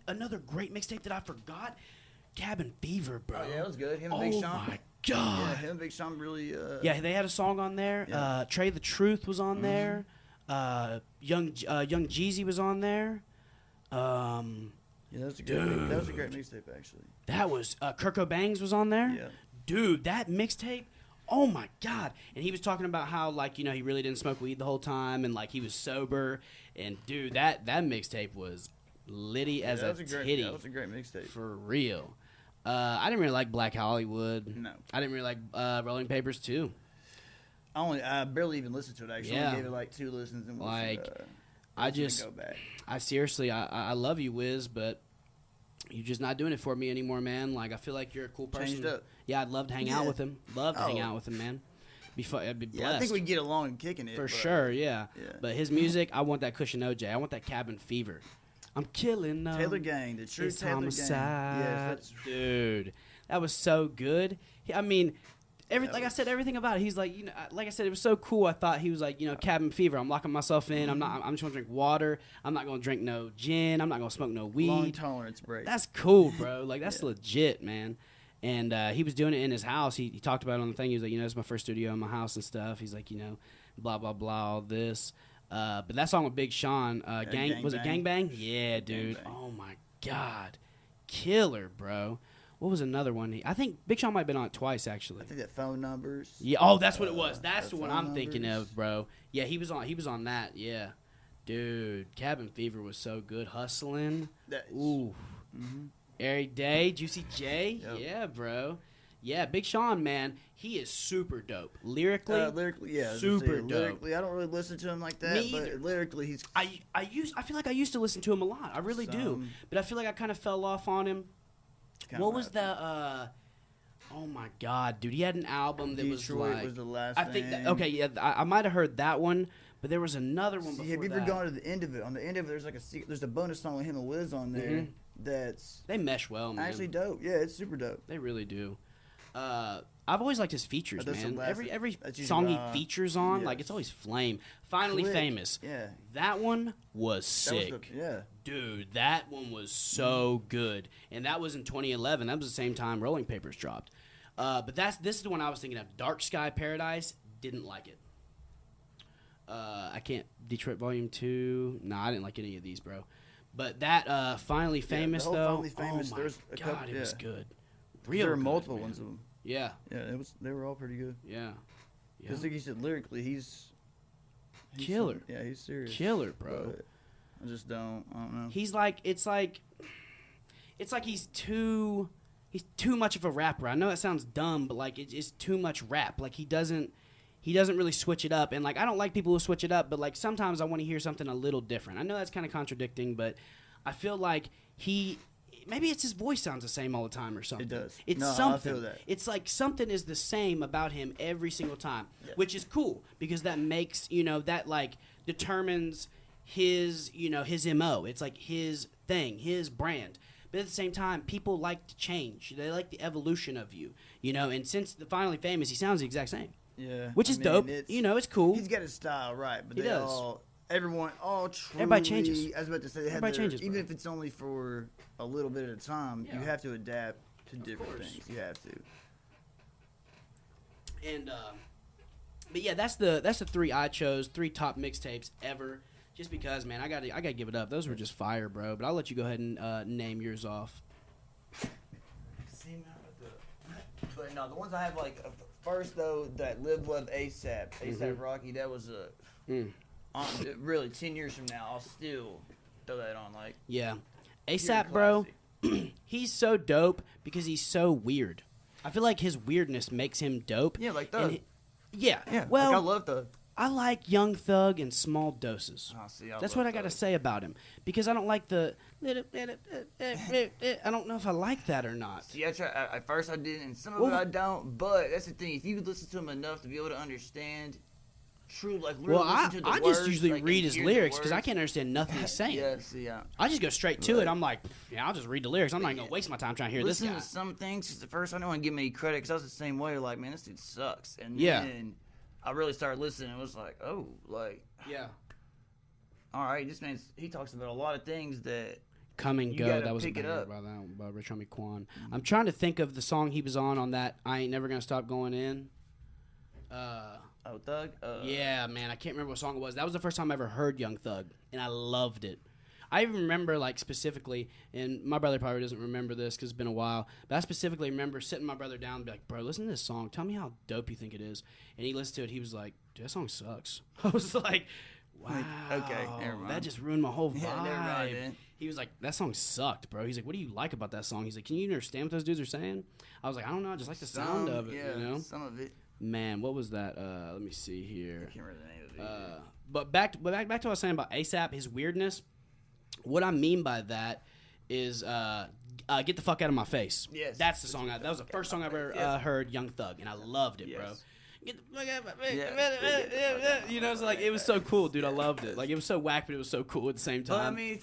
another great mixtape that I forgot? Cabin Fever, bro. Oh yeah, it was good. Him and Big Sean. Oh my God. Yeah, him and Big Sean really Yeah, they had a song on there. Yeah. Trey the Truth was on there. Young Jeezy was on there. Yeah, that was a great mixtape actually. That was Kirko Bangs was on there. Yeah. Dude, that mixtape. Oh my God. And he was talking about how like, you know, he really didn't smoke weed the whole time and like he was sober. And dude, that mixtape was litty as a titty. That was a great mixtape. For real. I didn't really like Black Hollywood. No. I didn't really like Rolling Papers too. I barely even listened to it actually. Yeah. I gave it like 2 listens and go back. I seriously I love you, Wiz, but you're just not doing it for me anymore, man. Like I feel like you're a cool person. Changed up. Yeah, I'd love to hang out with him. Love to hang out with him, man. I'd be blessed. Yeah, I think we get along and kicking it. For sure, yeah. But his music, I want that Cushion OJ. I want that Cabin Fever. I'm killing them. Taylor Gang, the true Taylor homicide. Gang. Yes, dude, that was so good. I mean, like I said, everything about it. He's like, you know, like I said, it was so cool. I thought he was like, you know, Cabin Fever. I'm locking myself in. I'm just gonna drink water. I'm not gonna drink no gin. I'm not gonna smoke no weed. Long tolerance break. That's cool, bro. Like that's legit, man. And he was doing it in his house. He talked about it on the thing. He was like, you know, it's my first studio in my house and stuff. He's like, you know, blah blah blah, all this. But that song with Big Sean, was it Gang Bang? Yeah, dude. Gang Bang. Oh my God, killer, bro. What was another one? I think Big Sean might have been on it twice, actually. I think that Phone Numbers. Yeah. Oh, that's what it was. That's the one I'm thinking of, bro. Yeah, he was on that. Yeah, dude. Cabin Fever was so good. Hustling. Ooh. Mm-hmm. Every Day. Juicy J. Yep. Yeah, bro. Yeah, Big Sean, man, he is super dope. Lyrically, yeah, super dope. Lyrically, I don't really listen to him like that, but lyrically, he's. I feel like I used to listen to him a lot. I really do, but I feel like I kind of fell off on him. What was the? Oh my God, dude! He had an album that Detroit was was the last. I think that, okay, yeah, I might have heard that one, but there was another one before that. Have you ever gone to the end of it? On the end of it, there's a bonus song with him and Wiz on there. They mesh well, man. Actually, dope. Yeah, it's super dope. They really do. I've always liked his features, man. Every song he features on, like it's always flame. Finally Famous. Yeah. That one was sick. Dude, that one was so good. And that was in 2011. That was the same time Rolling Papers dropped. But this is the one I was thinking of. Dark Sky Paradise. Didn't like it. I can't. Detroit Volume 2. Nah, I didn't like any of these, bro. But that Finally Famous, though. Finally Famous, oh my God, it was good. Real there were good, multiple man. ones of them. Yeah. Yeah, they were all pretty good. Yeah. Because like you said, lyrically, he's killer. Yeah, he's serious. Killer, bro. But I don't know. He's like, it's like, it's like he's too much of a rapper. I know that sounds dumb, but like it's too much rap. Like he doesn't really switch it up. And like I don't like people who switch it up, but like sometimes I want to hear something a little different. I know that's kind of contradicting, but I feel like maybe it's his voice sounds the same all the time or something. It does. It's something. I feel that. It's like something is the same about him every single time, which is cool because that makes, that like determines his MO. It's like his thing, his brand. But at the same time, people like to change. They like the evolution of you, and since the Finally Famous, he sounds the exact same. Yeah. Which is dope. It's cool. He's got his style, right, but everybody changes. I was about to say, even if it's only for a little bit at a time, you have to adapt to different things. You have to. And but yeah, that's the 3 I chose, 3 top mixtapes ever. Just because, man, I gotta give it up. Those were just fire, bro. But I'll let you go ahead and name yours off. But no, the ones I have like first though, that Live Love ASAP, Rocky. That was really 10 years from now, I'll still throw that on. Like ASAP, bro. He's so dope because he's so weird. I feel like his weirdness makes him dope. Yeah, like Thug. Well, like I love Thug. I like Young Thug in small doses. Oh, see, that's what I got to say about him because I don't like the. I don't know if I like that or not. See, at first I didn't, and some of it I don't. But that's the thing: if you listen to him enough to be able to understand, listen to the I words, just usually like, read his lyrics because I can't understand nothing he's saying. I just go straight to it. I'm like, I'll just read the lyrics. I'm not gonna waste my time trying to hear this guy. Listen to some things because at first I don't want to give me credit because I was the same way. Like, man, this dude sucks. And then I really started listening. And it was like, all right, this man's he talks about a lot of things that Come and Go. That was a banger by Rich Homie Quan. I'm trying to think of the song he was on that I Ain't Never Gonna Stop Going In. Thug? Yeah, man, I can't remember what song it was. That was the first time I ever heard Young Thug, and I loved it. I even remember, like, specifically, and my brother probably doesn't remember this because it's been a while, but I specifically remember sitting my brother down and be like, bro, listen to this song. Tell me how dope you think it is. And he listened to it. He was like, dude, that song sucks. I was like, wow. Okay, never mind. That just ruined my whole vibe. Yeah, never mind, man. He was like, that song sucked, bro. He's like, what do you like about that song? He's like, can you understand what those dudes are saying? I was like, I don't know. I just like the sound of it, some of it. Man, what was that? Let me see here. I can't remember the name of it. But back to what I was saying about ASAP, his weirdness. What I mean by that is Get the Fuck Out of My Face. Yes. That's the song. That was the first song I ever heard Young Thug, and I loved it, bro. Get the fuck out of my face. So like, it was so cool, dude. I loved it. Like, it was so whack, but it was so cool at the same time. Well, I mean,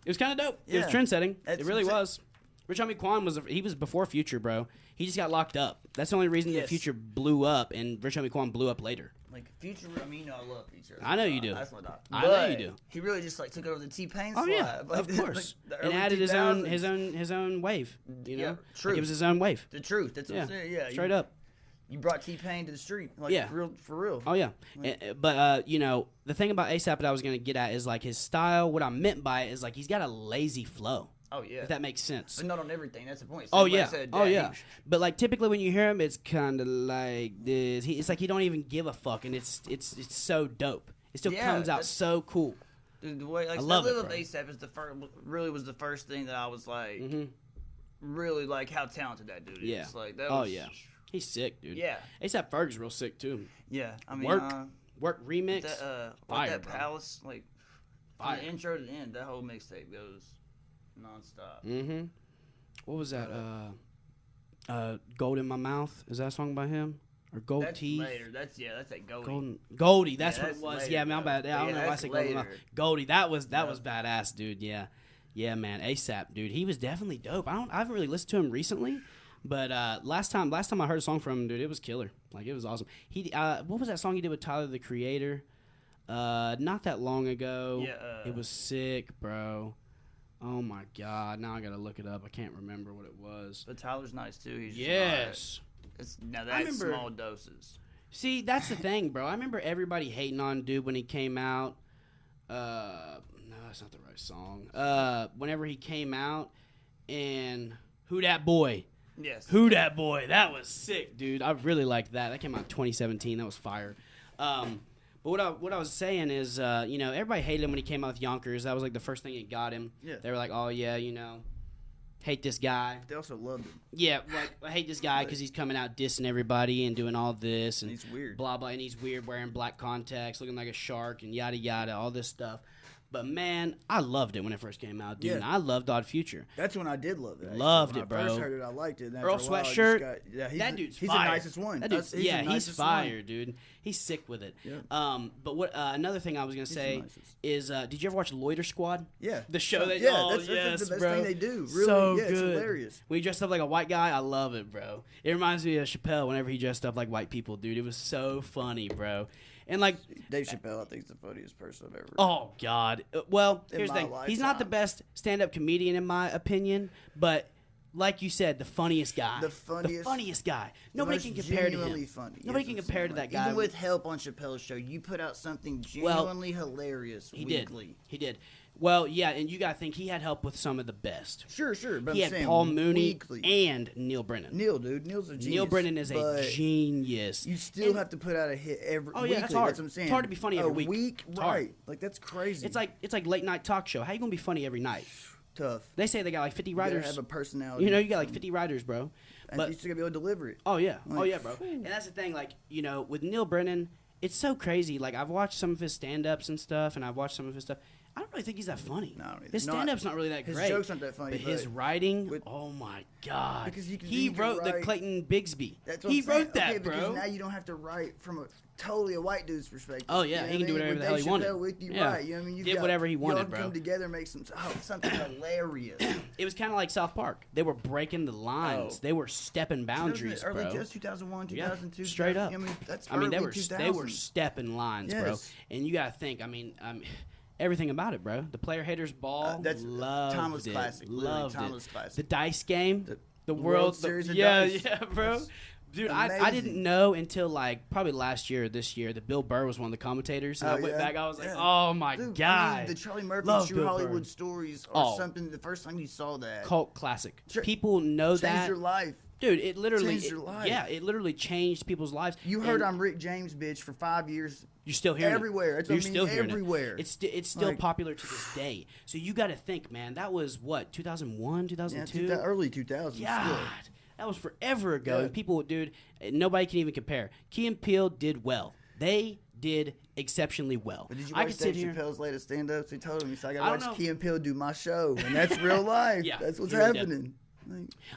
it was kind of dope. It was trend-setting. It really was. Rich Homie Quan was before Future, bro. He just got locked up. That's the only reason that Future blew up, and Rich Homie Quan blew up later. Like Future, I mean, I love Future. I know you do. That's my dog. I know you do. He really just like took over the T-Pain slide. Oh yeah, like, of course. Like and added his own wave. You know, truth. Like it was his own wave. The truth. That's what I'm saying. Yeah, straight up. You brought T-Pain to the street, like for real. Oh yeah, but the thing about ASAP that I was gonna get at is like his style. What I meant by it is like he's got a lazy flow. Oh yeah, if that makes sense. But not on everything. That's the point. Oh yeah, But like typically when you hear him, it's kind of like this. It's like he don't even give a fuck, and it's so dope. It still comes out so cool. Dude, the way like I love it. ASAP is was the first thing that I was like, really like how talented that dude is. Yeah. Like that. Was, he's sick, dude. Yeah. ASAP Ferg's real sick too. Yeah, I mean work remix. Fire, that Palace like from the intro to the end, that whole mixtape goes nonstop. What was that? Gold in My Mouth. Is that a song by him? Or Gold Teeth? Later. That's that Goldie. Goldie. That's what it was. Later, yeah, man, I'm bad. I don't know why I said Gold in My Mouth. Goldie. That was badass, dude. Yeah. Yeah, man. ASAP, dude. He was definitely dope. I haven't really listened to him recently, but last time I heard a song from him, dude, it was killer. Like, it was awesome. He what was that song he did with Tyler the Creator? Not that long ago. Yeah. It was sick, bro. Oh my God! Now I gotta look it up. I can't remember what it was. But Tyler's nice too. He's yes. That's small doses. See, that's the thing, bro. I remember everybody hating on dude when he came out. No, that's not the right song. Whenever he came out, and Who Dat Boy? Yes. Who Dat Boy? That was sick, dude. I really liked that. That came out in 2017. That was fire. But what I was saying is, everybody hated him when he came out with Yonkers. That was like the first thing that got him. Yeah. They were like, oh yeah, hate this guy. They also loved him. Yeah, like, I hate this guy because he's coming out dissing everybody and doing all this. And he's weird. Blah, blah, and he's weird, wearing black contacts, looking like a shark, and yada, yada, all this stuff. But, man, I loved it when it first came out, dude. Yeah. And I loved Odd Future. That's when I did love it. Loved it, bro. When I first heard it, I liked it. Earl Sweatshirt. That dude's he's fire. the nicest one. That dude's, he's fire, dude. He's sick with it. Yeah. But what another thing I was going to say is, did you ever watch Loiter Squad? Yeah. The show that, that's the best thing they do. Really, so good. It's good. hilarious. When he dressed up like a white guy, I love it, bro. It reminds me of Chappelle whenever he dressed up like white people, dude. It was so funny, bro. And like Dave Chappelle, I think is the funniest person I've ever. Oh God! Well, here's the thing: he's not the best stand-up comedian in my opinion, but like you said, the funniest guy. The funniest guy. Nobody can compare to him. Funny. Nobody can compare to that guy. Even with help on Chappelle's show, you put out something genuinely hilarious weekly. He did. Well, yeah, and you got to think he had help with some of the best. Sure. But he had Paul Mooney and Neil Brennan. Neil's a genius. Neil Brennan is a genius. You still have to put out a hit every weekly. Yeah, that's hard. That's what I'm saying. It's hard to be funny every week. Right. Like, that's crazy. It's like late night talk show. How you going to be funny every night? Tough. They say they got like 50 writers. You have a personality. You got like 50 writers, bro. But you still got to be able to deliver it. Oh, yeah. Bro. And that's the thing. Like, with Neil Brennan, it's so crazy. Like, I've watched some of his stand-ups and stuff, and I've watched some of his stuff. I don't really think he's that funny. No, his stand-up's not really that great. His jokes aren't that funny. But his writing, oh my God. Because he wrote the Clayton Bigsby. That's what he I'm saying. wrote that, bro. Because now you don't have to write from a white dude's perspective. Oh, yeah. He can do whatever the hell he wanted. Right. You know what I mean? You did whatever he wanted, bro. Come together and make something hilarious. It was kind of like South Park. They were breaking the lines. Oh. They were stepping boundaries, bro. Early 2001, 2002. Yeah, straight up. They were 2000. Stepping lines, bro. And you got to think, everything about it, bro. The Player Haters Ball, that's timeless classic. Loved timeless it. Classic. The dice game, the World Series of Dice. Yeah, bro. Dude, I didn't know until probably last year or this year that Bill Burr was one of the commentators. And I went back, I was like, oh my God. The Charlie Murphy True Hollywood Stories or something, the first time you saw that. Cult classic. People know that. Changed your life. Dude, it literally changed your life. Yeah, it literally changed people's lives. You heard I'm Rick James, bitch, for 5 years. You're still hearing everywhere. You're still hearing everywhere. It's still popular to this day. So you got to think, man. That was what 2001, 2002, early 2000s. God, that was forever ago. Yeah. And people, dude, nobody can even compare. Key and Peele did well. They did exceptionally well. But did you watch Dave Chappelle's latest stand-ups? He told him, I got to watch Key and Peele do my show, and that's real life. That's what's happening.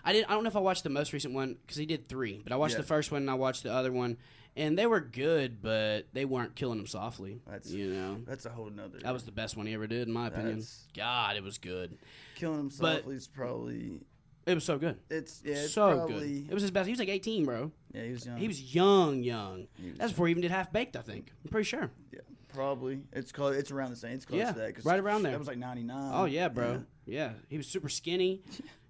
I don't know if I watched the most recent one because he did 3, but I watched the first one and I watched the other one, and they were good, but they weren't killing him softly. That's a whole nother. That was the best one he ever did, in my opinion. God, it was good. Killing him softly is probably. It was so good. It's so probably good. It was his best. He was like 18, bro. Yeah, he was young. He was young. That's before he even did Half Baked, I think. I'm pretty sure. Yeah, probably. It's around the same. It's close to that. Right around there. That was like 99. Oh yeah, bro. Yeah, he was super skinny.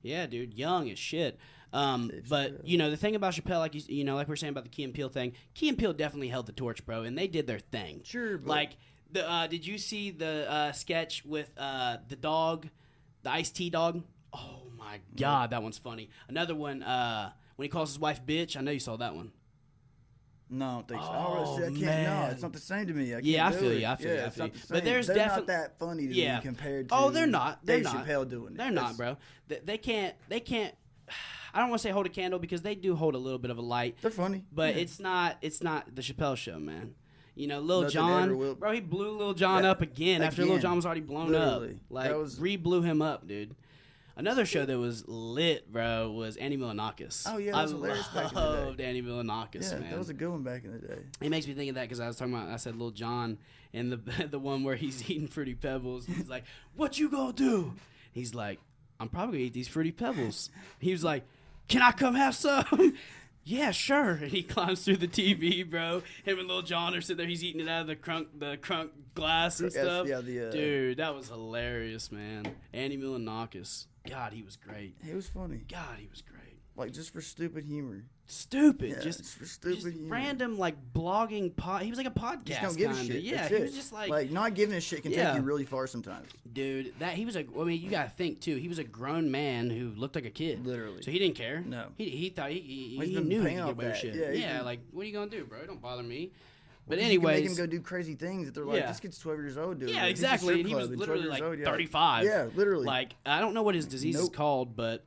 Yeah, dude, young as shit. But the thing about Chappelle, like like we were saying about the Key and Peele thing, Key and Peele definitely held the torch, bro, and they did their thing. Sure, but like did you see the sketch with the dog, the iced tea dog? Oh my God, that one's funny. Another one when he calls his wife bitch. I know you saw that one. No, I don't think so. I can't. No, it's not the same to me. I feel you. I feel you. But there's they're not that funny to me compared to. Oh, they're not. Dave Chappelle doing it. They're not, bro. They can't. I don't want to say hold a candle because they do hold a little bit of a light. They're funny, but it's not the Chappelle show, man. Lil Jon, bro, he blew Lil Jon up again after Lil Jon was already blown up. Like re-blew him up, dude. Another show that was lit, bro, was Andy Milonakis. Oh, yeah, that was hilarious back in the day. I loved Andy Milonakis, man. That was a good one back in the day. It makes me think of that because I said Lil Jon, and the one where he's eating Fruity Pebbles. He's like, what you gonna do? He's like, I'm probably gonna eat these Fruity Pebbles. He was like, can I come have some? Yeah, sure. And he climbs through the TV, bro. Him and Lil Jon are sitting there. He's eating it out of the crunk glass and stuff. Yeah, dude, that was hilarious, man. Andy Milonakis. God, he was great. He was funny. God, he was great. Like, just for stupid humor. Stupid. Yeah, just for stupid humor. Random, blogging He was like a podcast. Just don't give a shit. Yeah, he was just like... Like, not giving a shit can take you really far sometimes. Dude, you got to think, too. He was a grown man who looked like a kid. Literally. So he didn't care. No. He thought he knew he could get away with shit. Yeah, like, what are you going to do, bro? Don't bother me. But anyways, anyways, you can make him go do crazy things. That they're like, this kid's 12 years old, dude. Yeah, exactly. And he was literally like 35. Yeah, literally. Like, I don't know what his disease is called, but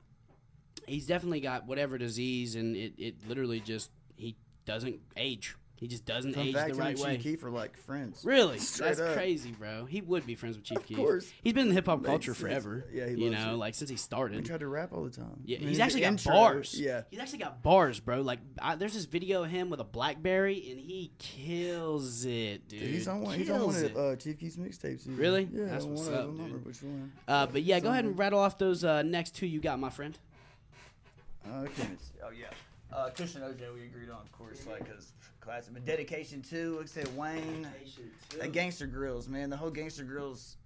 he's definitely got whatever disease, and it literally just he doesn't age. He just doesn't age the right way. Chief Keef are like friends. Really? That's crazy, bro. He would be friends with Chief Keef. Of course. He's been in hip hop culture forever. Yeah, he loves it. Like since he started. He tried to rap all the time. Yeah, he's actually got bars. Yeah, he's actually got bars, bro. Like there's this video of him with a BlackBerry, and he kills it, dude. He's on one of Chief Keef's mixtapes. Really? Yeah, that's what's up, dude. I remember which one. But yeah, go ahead and rattle off those next two you got, my friend. Okay. Oh yeah. Kush and OJ, we agreed on, of course, like, because classic. But Dedication 2, like I said, Wayne. Gangster Grills, man. The whole Gangster Grills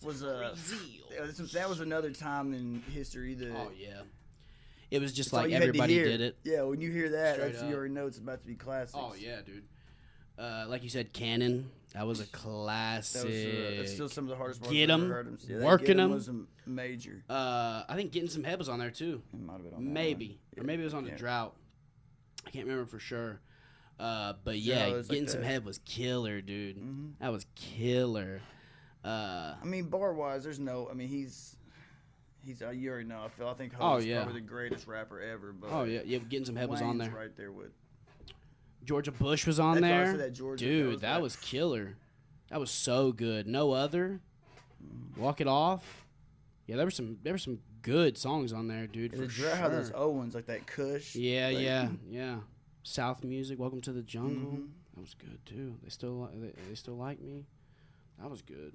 was that was another time in history that. Oh, yeah. It was just like everybody did it. Yeah, when you hear that, you already know it's about to be classic. Oh, yeah, dude. Like you said, Cannon. That was a classic. That's still some of the hardest parts Get I've ever heard him. Yeah, Working them was a major. I think Getting Some Head was on there, too. It might have been on Maybe. Or maybe it was on The Drought. I can't remember for sure. But yeah, Getting Some Head was killer, dude. Mm-hmm. That was killer. I mean, bar wise, there's no. I mean, he's. You already know. I think Ho's probably the greatest rapper ever. But Getting Some Head was on there. Right there with. Georgia Bush was on there. Dude, that was killer. That was so good. No Other. Walk It Off. Yeah, there were some good songs on there, dude. For sure. How those old ones like that Kush. Yeah. South Music, Welcome to the Jungle. Mm-hmm. That was good too. They still like me. That was good.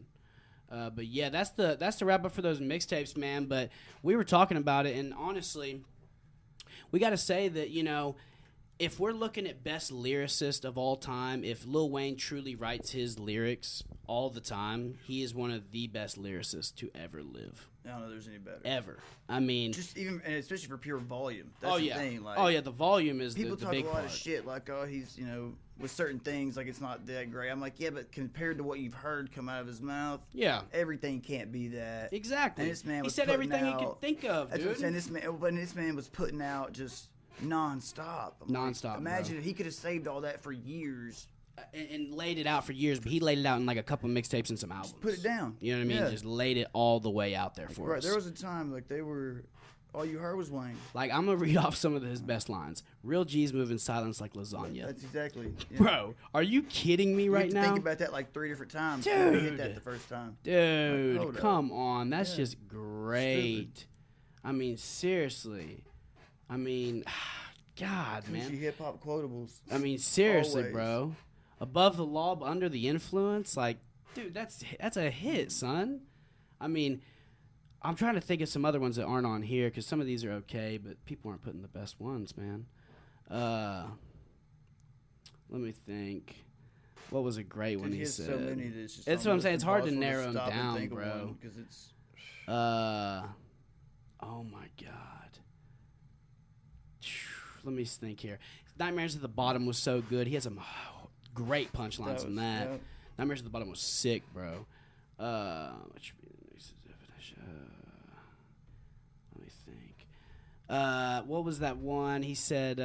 But yeah, that's the wrap up for those mixtapes, man. But we were talking about it, and honestly, we got to say that if we're looking at best lyricist of all time, if Lil Wayne truly writes his lyrics all the time, he is one of the best lyricists to ever live. I don't know if there's any better. Ever. I mean... and especially for pure volume. That's the thing. Like, the volume is the big part. People talk a lot of shit, like, he's, with certain things, like, it's not that great. I'm like, yeah, but compared to what you've heard come out of his mouth, everything can't be that. Exactly. And this man he said everything he could think of, dude. That's what I'm saying. This man was putting out just... non-stop. Non-stop, imagine he could have saved all that for years. And laid it out for years, but he laid it out in like a couple mixtapes and some albums. Just put it down. You know what I mean? Yeah. Just laid it all the way out there for us. There was a time like all you heard was Wayne. Like, I'm going to read off some of his best lines. Real G's move in silence like lasagna. That's exactly. Yeah. Bro, are you kidding me right now? Think about that like 3 different times. Dude. We hit that the first time. Dude, like, come on. That's just great. Stupid. I mean, seriously. I mean... God, man. Hip-hop quotables. I mean, seriously, bro. Above the law, but under the influence. Like, dude, that's a hit, son. I mean, I'm trying to think of some other ones that aren't on here, because some of these are okay, but people aren't putting the best ones, man. Let me think. What was a great one he said? So many that's what I'm saying. It's hard to narrow them down, bro. Because it's... oh, my God. Let me think here. Nightmares at the Bottom was so good. He had some great punchlines on that. Yep. Nightmares at the Bottom was sick, bro. Let me think. What was that one? He said,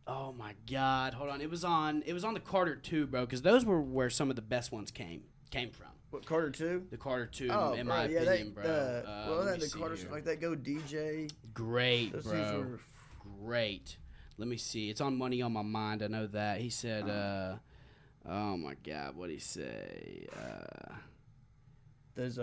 oh my God. Hold on. It was on the Carter 2, bro, because those were where some of the best ones came from. What, Carter 2? The Carter 2, in my opinion, bro. The Carter like that, Go DJ. Great, those bro. Great. Let me see. It's on Money on My Mind. I know that. He said, oh my God, what'd he say? That's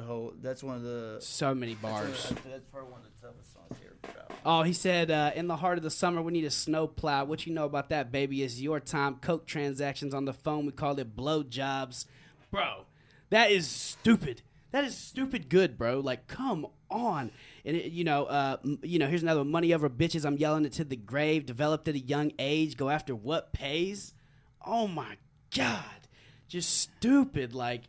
one of the... So many bars. That's probably one of the toughest songs here. Oh, he said, in the heart of the summer, we need a snowplow. What you know about that, baby? It's your time. Coke transactions on the phone. We call it blowjobs. Bro, that is stupid. That is stupid good, bro. Like, come on. And, here's another one. Money over bitches. I'm yelling it to the grave. Developed at a young age. Go after what pays. Oh, my God. Just stupid. Like,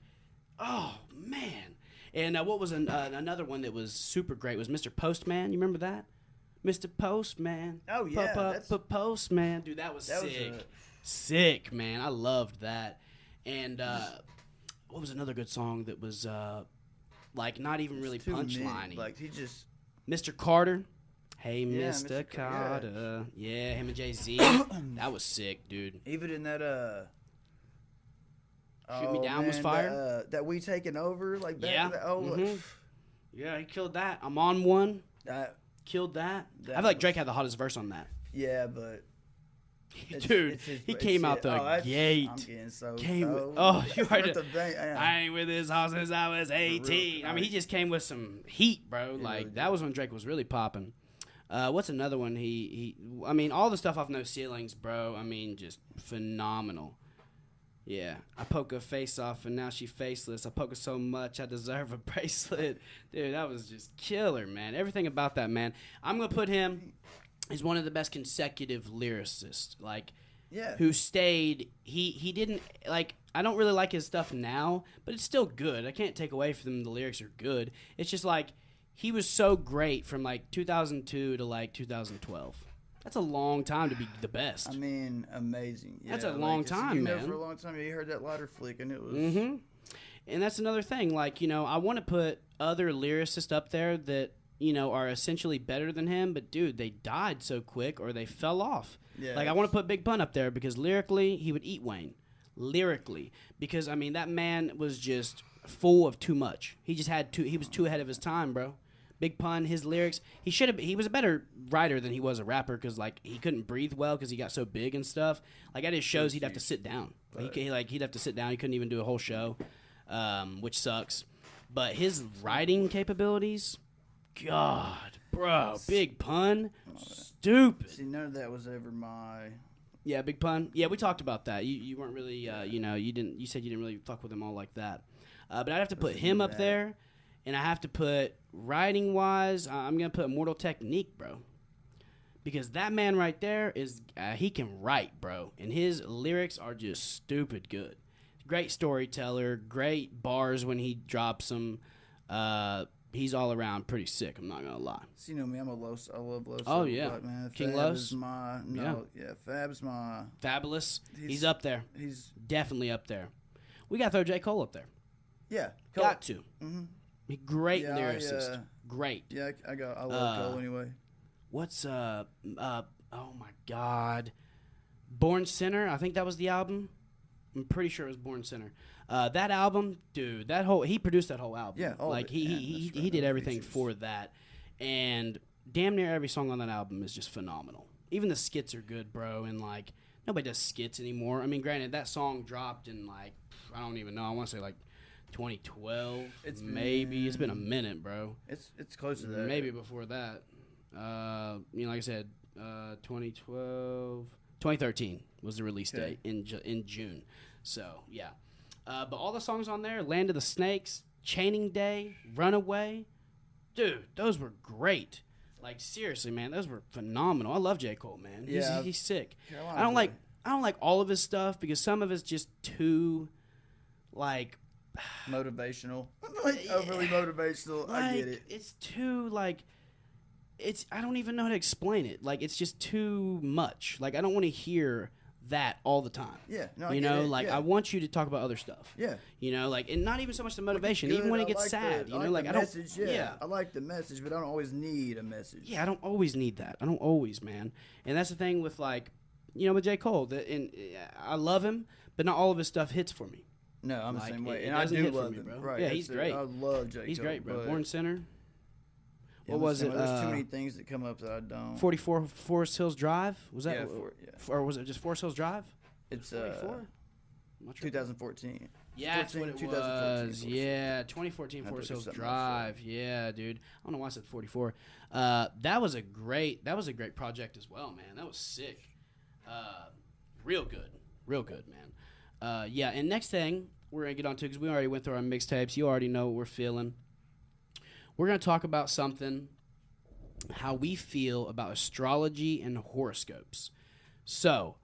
oh, man. And what was another one that was super great was Mr. Postman. You remember that? Mr. Postman. Oh, yeah. Postman. Dude, that was sick. Sick, man. I loved that. And what was another good song that was, not even really punchline-y? Like, he just... Mr. Carter. Hey, Mr. Carter. Yeah, him and Jay-Z. That was sick, dude. Even in that, Shoot Me Down was fire. That We Taking Over, like that. Yeah. Yeah, he killed that. I'm on one. Killed that. I feel like Drake had the hottest verse on that. Yeah, but dude, he came out the gate. I'm getting so. You heard it. I ain't with this house since I was 18. I mean, he just came with some heat, bro. Like really that was when Drake was really popping. What's another one? I mean, all the stuff off No Ceilings, bro. I mean, just phenomenal. Yeah, I poke her face off and now she faceless. I poke her so much I deserve a bracelet. Dude, that was just killer, man. Everything about that, man. I'm going to put him as one of the best consecutive lyricists. Like, who stayed. He didn't, like, I don't really like his stuff now, but it's still good. I can't take away from him the lyrics are good. It's just like, he was so great from, like, 2002 to, like, 2012. That's a long time to be the best. I mean, amazing. Yeah, that's a long time, man. For a long time, you heard that lighter flick, and it was. And that's another thing. Like, I want to put other lyricists up there that are essentially better than him, but dude, they died so quick or they fell off. Yeah. Like, I want to put Big Pun up there because lyrically, he would eat Wayne. Lyrically, because I mean, that man was just full of too much. He just had he was too ahead of his time, bro. Big Pun, his lyrics, he was a better writer than he was a rapper because, like, he couldn't breathe well because he got so big and stuff. Like, at his shows, he'd have to sit down. He'd have to sit down. He couldn't even do a whole show, which sucks. But his writing capabilities, God, bro, Big Pun, stupid. See, none of that was ever my... Yeah, Big Pun. Yeah, we talked about that. You weren't really, you said you didn't really fuck with him all like that. But I'd have to put him up there. And I have to put, writing-wise, I'm going to put Immortal Technique, bro. Because that man right there, he can write, bro. And his lyrics are just stupid good. Great storyteller, great bars when he drops them. He's all around pretty sick, I'm not going to lie. So, I love Los. Oh, yeah. But, man, King Fab Los? Fab's my... Fabulous. He's up there. He's definitely up there. We got to throw J. Cole up there. Yeah. Cole. Got to. Mm-hmm. Great lyricist. Great. Yeah, I love Cole anyway. What's oh my God, Born Sinner? I think that was the album. I'm pretty sure it was Born Sinner. That album, dude. He produced that whole album. Yeah, he did everything for that, and damn near every song on that album is just phenomenal. Even the skits are good, bro. And like nobody does skits anymore. I mean, granted, that song dropped in like I don't even know. I want to say like 2012, maybe. It's been a minute, bro. It's close to that. Maybe before that. Like I said, 2013 was the release date in June. So yeah, but all the songs on there: "Land of the Snakes," "Chaining Day," "Runaway," dude, those were great. Like seriously, man, those were phenomenal. I love J. Cole, man. He's sick. I don't like all of his stuff because some of it's just too like. Motivational, like overly motivational. I get it. It's too like, I don't even know how to explain it. Like it's just too much. Like I don't want to hear that all the time. Yeah, no, I want you to talk about other stuff. Yeah, and not even so much the motivation. Even when it gets sad, I like the message, but I don't always need a message. Yeah, I don't always need that. I don't always, man. And that's the thing with like, with J. Cole. I love him, but not all of his stuff hits for me. No, I'm the same way, and I do love him, bro. Right? Yeah, he's great. I love J. Cole. He's great, bro. Born Sinner. What was it? There's too many things that come up that I don't. 44 Forest Hills Drive. Was that? Or was it just Forest Hills Drive? It's 2014. Yeah, that's what it was. Yeah, 2014 Forest Hills Drive. Yeah, dude. I don't know why I said 44. That was a great project as well, man. That was sick. Real good, man. And next thing we're going to get on to, because we already went through our mixtapes. You already know what we're feeling. We're going to talk about something, how we feel about astrology and horoscopes. So,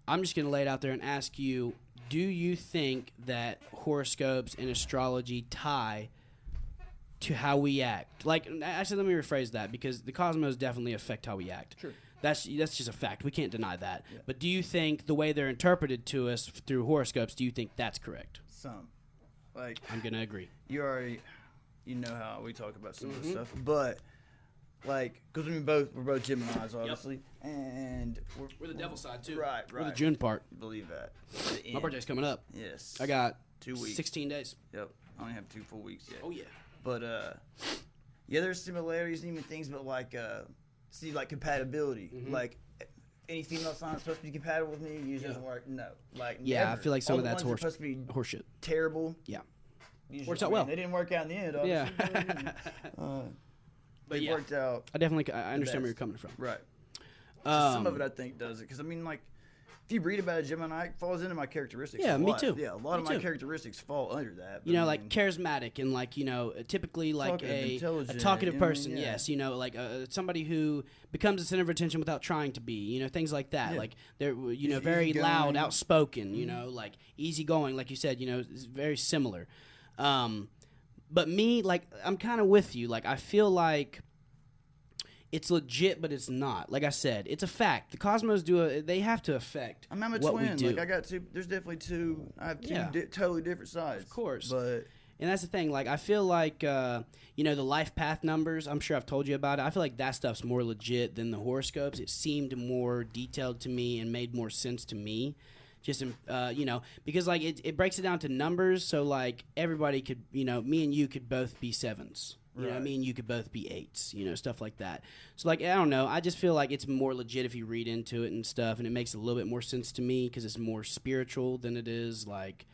I'm just going to lay it out there and ask you, do you think that horoscopes and astrology tie to how we act? Like, actually, let me rephrase that, because the cosmos definitely affect how we act. Sure. That's just a fact. We can't deny that. Yeah. But do you think the way they're interpreted to us through horoscopes, do you think that's correct? Some. Like, I'm going to agree. You know how we talk about some of this stuff. But, like, because we're both Geminis, obviously. Yep. And we're the devil side, too. Right. We're the June part. Believe that. My birthday's coming up. Yes. I got 2 weeks. 16 days. Yep. I only have 2 full weeks yet. Oh, yeah. But, yeah, there's similarities and even things, but, like, see, like, compatibility. Mm-hmm. Like, any female sign supposed to be compatible with me usually doesn't work. No. Like, yeah, never. I feel like some all of that's supposed to be horseshit. Terrible. Yeah. Usually, works out well. They didn't work out in the end, obviously. Yeah. But it worked out. I understand where you're coming from. Right. Some of it I think does it. Because, I mean, like, if you read about a Gemini, it falls into my characteristics. Yeah, me too. Yeah, a lot of my characteristics fall under that. You know, like charismatic and like, you know, typically like a talkative person. Yes, you know, like somebody who becomes the center of attention without trying to be. You know, things like that. Yeah. Like they're very loud, outspoken. Mm-hmm. You know, like easygoing. Like you said, you know, it's very similar. But me, like, I'm kind of with you. Like, I feel like it's legit, but it's not. Like I said, it's a fact. The cosmos they have to affect I'm a what twin. we do. Like, I got two. There's definitely two. I have two totally different sides. Of course. But and that's the thing. Like, I feel like, you know, the life path numbers, I'm sure I've told you about it. I feel like that stuff's more legit than the horoscopes. It seemed more detailed to me and made more sense to me. Just, you know, because, like, it breaks it down to numbers. So, like, everybody could, you know, me and you could both be 7s. You know what I mean? You could both be 8s, you know, stuff like that. So, like, I don't know. I just feel like it's more legit if you read into it and stuff, and it makes a little bit more sense to me because it's more spiritual than it is, like,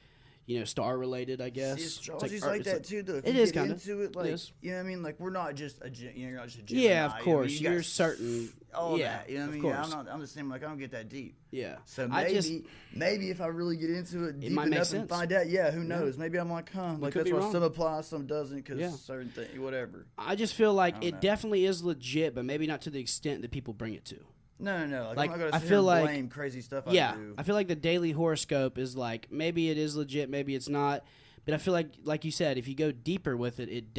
you know, star-related, I guess. See, astrology's like that, too, though. If it you is kind of. Into it, like, you know what I mean? Like, we're not just you're not just a Gemini. Yeah, of course. I mean, you're certain. All that, you know what I mean? Course. Yeah, I'm the same, like, I don't get that deep. Yeah. So maybe if I really get into it deep enough and find out, who knows? Maybe I'm like, like, that's why some applies, some doesn't, because certain things, whatever. I just feel like it definitely is legit, but maybe not to the extent that people bring it to. No. Like, I'm not going to I feel like blame crazy stuff I do. I feel like the daily horoscope is like, maybe it is legit, maybe it's not. But I feel like you said, if you go deeper with it, it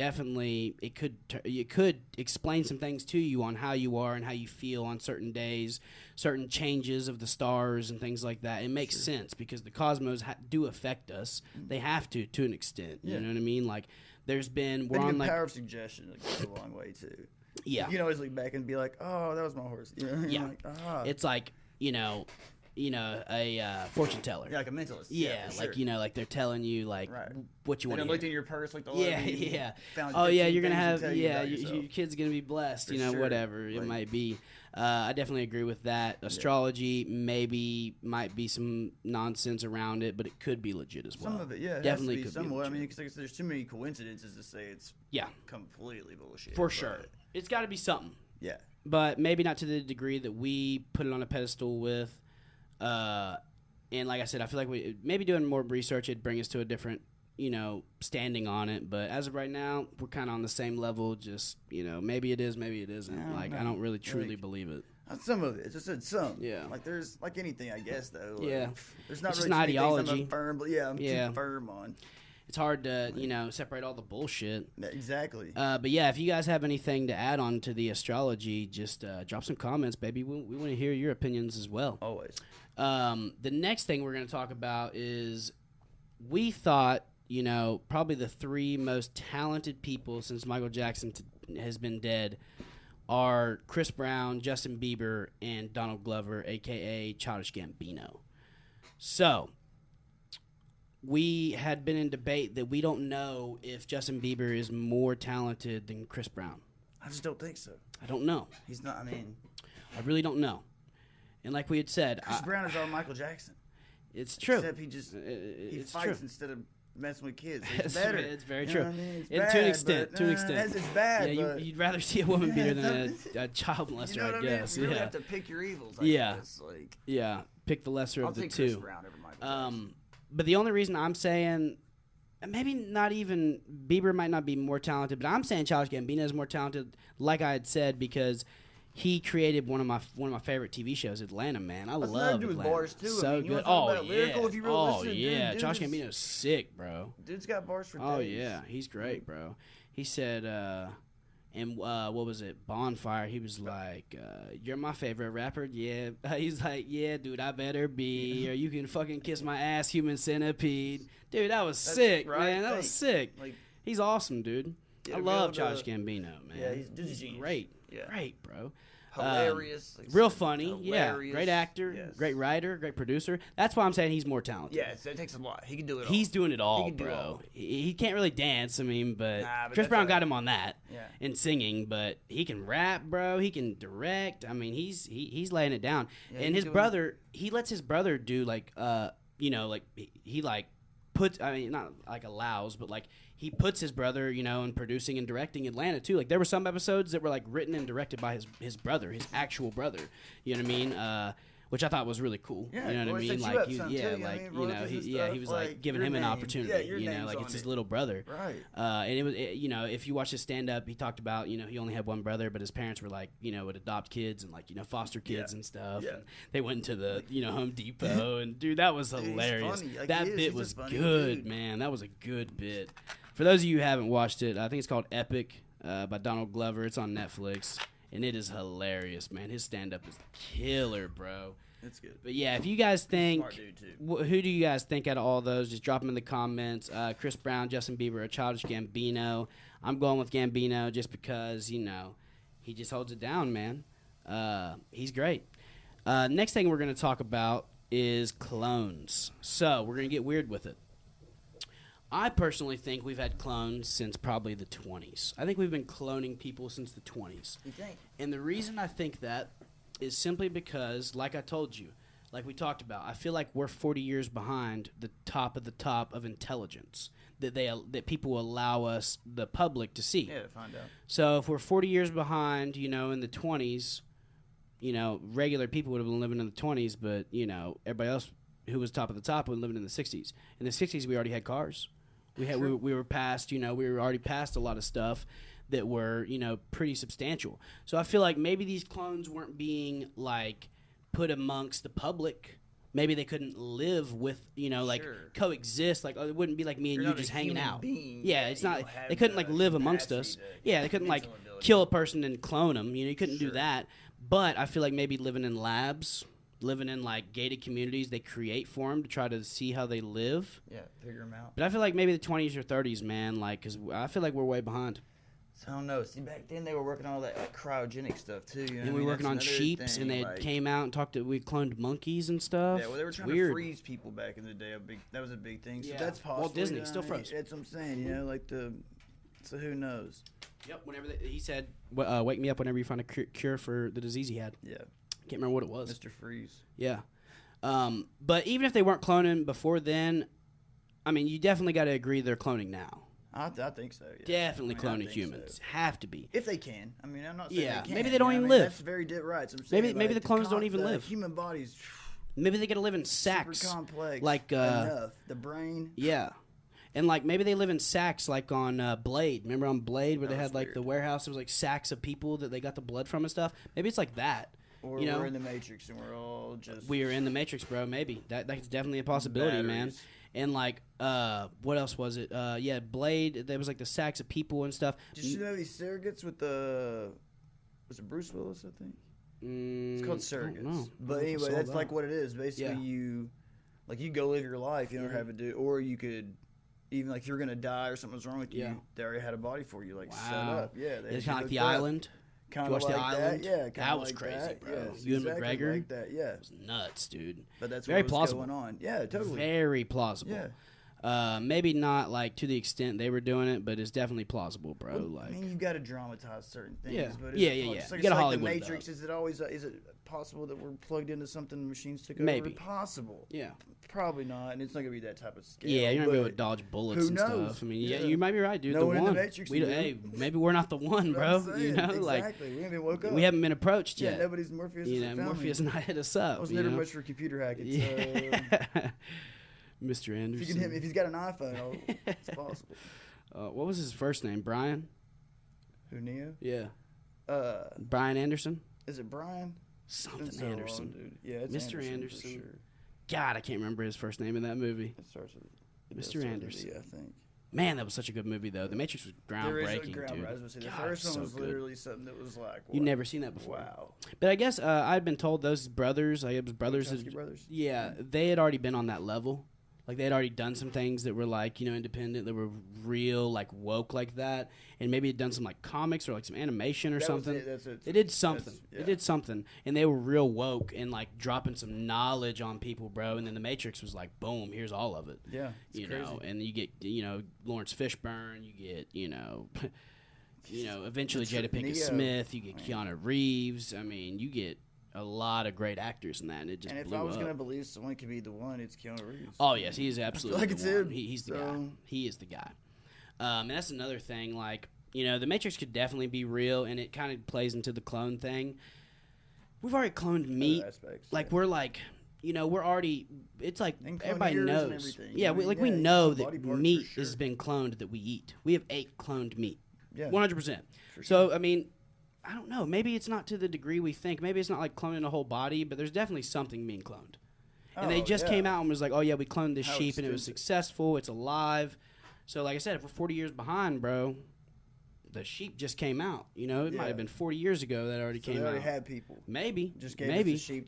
could explain some things to you on how you are and how you feel on certain days, certain changes of the stars and things like that. It makes sense because the cosmos do affect us. They have to an extent. You know what I mean? Like, there's been the power of suggestion goes a long way too. Yeah, you can always look back and be like, oh, that was my horse. You know? Yeah, like, it's like, you know, a fortune teller. Yeah, like a mentalist. Yeah, like, you know, like they're telling you, like, what you want to hear. Looked in your purse, like the you're going to have, your kid's going to be blessed, whatever it might be. I definitely agree with that. Astrology might be some nonsense around it, but it could be legit as well. Some of it, definitely could be somewhat. I mean, because there's too many coincidences to say it's completely bullshit. For sure. It's got to be something. Yeah. But maybe not to the degree that we put it on a pedestal with. And like I said, I feel like we maybe doing more research, it'd bring us to a different, standing on it. But as of right now, we're kind of on the same level. Just, maybe it is, maybe it isn't. I don't really truly believe it. Some of it. It's just said some. Yeah. Like, there's, like anything, I guess, though. Like, yeah. There's not it's really just an ideology. I'm firm, but I'm too firm on. It's hard to, separate all the bullshit. Exactly. But yeah, if you guys have anything to add on to the astrology, just drop some comments, baby. We want to hear your opinions as well. Always. The next thing we're going to talk about is we thought, probably the 3 most talented people since Michael Jackson has been dead are Chris Brown, Justin Bieber, and Donald Glover, a.k.a. Childish Gambino. So we had been in debate that we don't know if Justin Bieber is more talented than Chris Brown. I just don't think so. I don't know. He's not, I really don't know. And like we had said, Chris Brown is our Michael Jackson. It's true. Except he fights true. instead of messing with kids. It's better. It's very true. It's to bad, an extent. It's bad. Yeah, you'd rather see a woman beater than a child molester, I guess. You really have to pick your evils. Yeah. Pick the lesser of the two. I'll take Chris Brown over Michael Jackson. But the only reason I'm saying, maybe not even Bieber might not be more talented, but I'm saying Childish Gambino is more talented, like I had said, because he created one of my favorite TV shows, Atlanta. Man, I love Atlanta. With bars too. So good. Childish Gambino's sick, bro. Dude's got bars for days. Oh yeah, he's great, bro. He said, what was it? Bonfire. He was like, "You're my favorite rapper." Yeah. He's like, "Yeah, dude, I better be, or you can fucking kiss my ass, human centipede." Dude, that's sick, man. That was sick. Like, he's awesome, dude. I love Childish Gambino, man. Yeah, he's a genius. Great. Yeah. Great, bro. Hilarious. Real funny. Yeah. Great actor, great writer, great producer. That's why I'm saying he's more talented. Yeah, so it takes a lot. He can do it all. He's doing it all, bro. He can't really dance, but Chris Brown got him on that in singing, but he can rap, bro. He can direct. I mean, he's laying it down. Yeah, and his brother, he lets his brother do he puts, I mean, not like allows, but like he puts his brother, in producing and directing Atlanta too. Like there were some episodes that were like written and directed by his brother, his actual brother. You know what I mean? Which I thought was really cool. Yeah, you know what I mean? Like he was like giving him an opportunity. It's his little brother. Right. And it was if you watch his stand up, he talked about he only had one brother, but his parents were like would adopt kids and like foster kids and stuff. Yeah. And they went into the Home Depot and dude, that was hilarious. Like, that bit was good, man. That was a good bit. For those of you who haven't watched it, I think it's called Epic by Donald Glover. It's on Netflix. And it is hilarious, man. His stand-up is killer, bro. It's good. But, yeah, if you guys think, smart dude too. Who do you guys think out of all those? Just drop them in the comments. Chris Brown, Justin Bieber, or Childish Gambino. I'm going with Gambino just because, he just holds it down, man. He's great. Next thing we're going to talk about is clones. So we're going to get weird with it. I personally think we've had clones since probably the 20s. I think we've been cloning people since the 20s. You think? And the reason I think that is simply because, like I told you, like we talked about, I feel like we're 40 years behind the top of intelligence that people allow us, the public, to see. Yeah, to find out. So if we're 40 years behind, in the 20s, regular people would have been living in the 20s, but, everybody else who was top of the top would have lived in the 60s. In the 60s, we already had cars. We were past, we were already past a lot of stuff that were, pretty substantial. So I feel like maybe these clones weren't being, like, put amongst the public. Maybe they couldn't live with, coexist. Like, it wouldn't be like me and you just hanging out. Yeah, it's not. They couldn't, like, live amongst us. Yeah, they couldn't, like, kill a person and clone them. You couldn't do that. But I feel like maybe living in labs, living in, like, gated communities they create for them to try to see how they live. Yeah, figure them out. But I feel like maybe the 20s or 30s, man, like, because I feel like we're way behind. So I don't know. See, back then they were working on all that like, cryogenic stuff, too. And we were working on sheeps, and they came out and talked to, we cloned monkeys and stuff. Yeah, well, they were trying to freeze people back in the day. That was a big thing. So that's possible. Walt Disney still froze. That's what I'm saying, so who knows? Yep, he said, wake me up whenever you find a cure for the disease he had. Yeah. Can't remember what it was. Mr. Freeze. Yeah. But even if they weren't cloning before then, I mean, you definitely got to agree they're cloning now. I think so. Yeah. Definitely cloning humans. So. Have to be. If they can. I mean, I'm not saying they can. Maybe they don't even live. That's very right. So I'm saying, maybe the clones don't even live. Human bodies. Maybe they got to live in sacks. Super complex. Like, enough. The brain. Yeah. And, like, maybe they live in sacks like on Blade. Remember on Blade where they had, like, the warehouse? There was, like, sacks of people that they got the blood from and stuff. Maybe it's like that. Or we're in the Matrix and we're all just... We are in the Matrix, bro. Maybe. That's definitely a possibility, man. And, like, what else was it? Blade. There was, like, the sacks of people and stuff. Did you know these surrogates with the... Was it Bruce Willis, I think? It's called surrogates. But anyway, that's, like, what it is. Basically, you go live your life. You don't have to do... Or you could... Even, like, if you're going to die or something's wrong with you, they already had a body for you, like, set up. Yeah. It's kind of like The Island. Kind of like The Island? Yeah. That was like crazy, that. Bro. Yes, Ewan exactly McGregor? Like that, yeah. It was nuts, dude. But that's very what was plausible. Going on. Yeah, totally. Very plausible. Yeah. Maybe not, like, to the extent they were doing it, but it's definitely plausible, bro. Well, I mean, you got to dramatize certain things. Yeah, but yeah. Like, you got to Hollywood the Matrix, is it possible that we're plugged into something and machines took over? Maybe. Possible. Yeah. Probably not, and it's not going to be that type of scale. Yeah, you're not going to be able to dodge bullets and stuff. I mean, you might be right, dude. No the one one. In the Matrix hey, maybe we're not the one, bro. Exactly. Like, we haven't been woke up. We haven't been approached yet. Yeah, nobody's Morpheus. Morpheus and I hit us up. I was never much for computer hacking. Mr. Anderson. If you can hit me, if he's got an iPhone, it's possible. What was his first name? Brian? Who, Neo? Yeah. Brian Anderson? Is it Brian? Something Anderson. Long, dude. Yeah, it's Mr. Anderson. For sure. God, I can't remember his first name in that movie. It starts with Mr. Anderson. I think. Man, that was such a good movie, though. The Matrix was groundbreaking, dude. I was gonna say, the first one was literally something that was like, you've never seen that before. Wow. But I guess I'd been told those brothers, brothers. Yeah, they had already been on that level. Like they had already done some things that were like, you know, independent, that were real, like woke like that, and maybe had done some like comics or like some animation or something. They did something. They did something, and they were real woke and like dropping some knowledge on people, bro. And then the Matrix was like, boom, here's all of it. Yeah, you know, and you get, you know, Lawrence Fishburne, you get, you know, eventually Jada Pinkett Smith, you get Keanu Reeves. I mean, you get a lot of great actors in that, and it just blew up. And if I was going to believe someone could be the one, it's Keanu Reeves. Oh, yes, he is absolutely the one. He's the guy. He is the guy. And that's another thing, like, you know, the Matrix could definitely be real, and it kind of plays into the clone thing. We've already cloned meat. Like, we're like, you know, we're already, it's like, everybody knows. Yeah, we know that meat has been cloned that we eat. We have ate cloned meat. Yeah. 100%. Sure. So, I mean, I don't know. Maybe it's not to the degree we think. Maybe it's not like cloning a whole body, but there's definitely something being cloned. And they just came out and was like, oh, yeah, we cloned this sheep, and it was successful. It's alive. So, like I said, if we're 40 years behind, bro, the sheep just came out. You know, it might have been 40 years ago that already came out. They already had people. Maybe. Just gave us the sheep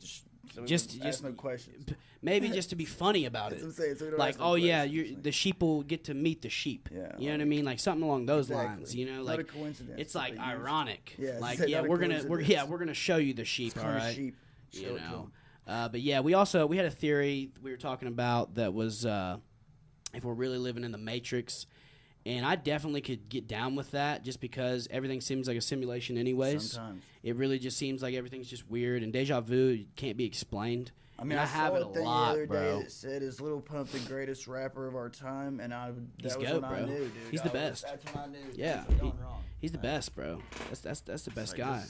so just no questions. Maybe just to be funny about it. So like, oh, yeah, the sheep will get to meet the sheep. Yeah, you know what I mean? Like something along those lines. You know, like not a coincidence. It's like ironic. Yeah, like we're gonna show you the sheep. All right, sheep. You know. But yeah, we had a theory we were talking about that was if we're really living in the Matrix. And I definitely could get down with that just because everything seems like a simulation anyways. Sometimes. It really just seems like everything's just weird. And deja vu can't be explained. I mean, I have it a lot, the other day that said, is Lil Pump the greatest rapper of our time? And that was when I knew, dude. He's the best. That's when I knew. Yeah. He's the best, bro. That's the best guy.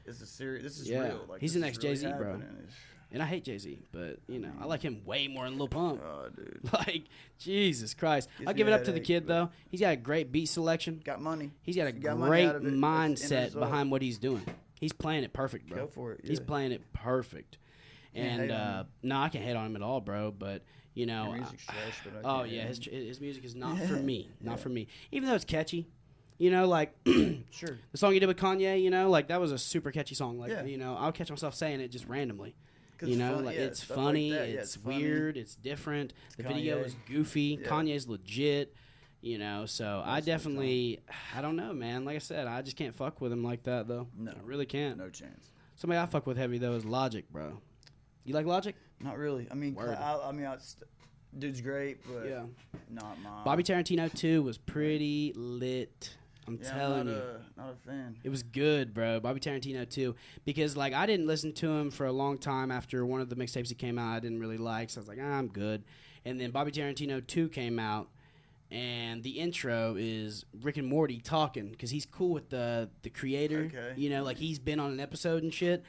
This is real. Like, he's the next Jay-Z, bro. And I hate Jay-Z, but, you know, I like him way more than Lil Pump. Oh, dude. Like, Jesus Christ. I'll give it up to the kid, though. He's got a great beat selection. Got money. He's got a great mindset behind what he's doing. He's playing it perfect, bro. Go for it. Yeah. He's playing it perfect. And, no, I can't hate on him at all, bro, but, you know. His music's trash, but his music is not for me. Not for me. Even though it's catchy. You know, like, sure. The song you did with Kanye, you know, like, that was a super catchy song. Like, you know, I'll catch myself saying it just randomly. You know, like it's funny, like it's weird, it's different. The video is goofy. Yeah. Kanye's legit. You know, so I definitely, I don't know, man. Like I said, I just can't fuck with him like that, though. No, I really can't. No chance. Somebody I fuck with heavy though is Logic, bro. You like Logic? Not really. I mean, dude's great, but not mine. Bobby Tarantino 2 was pretty lit. I'm telling you. Not a fan. It was good, bro. Bobby Tarantino, too. Because, like, I didn't listen to him for a long time after one of the mixtapes he came out I didn't really like. So I was like, I'm good. And then Bobby Tarantino 2 came out, and the intro is Rick and Morty talking because he's cool with the creator. Okay. You know, like, he's been on an episode and shit.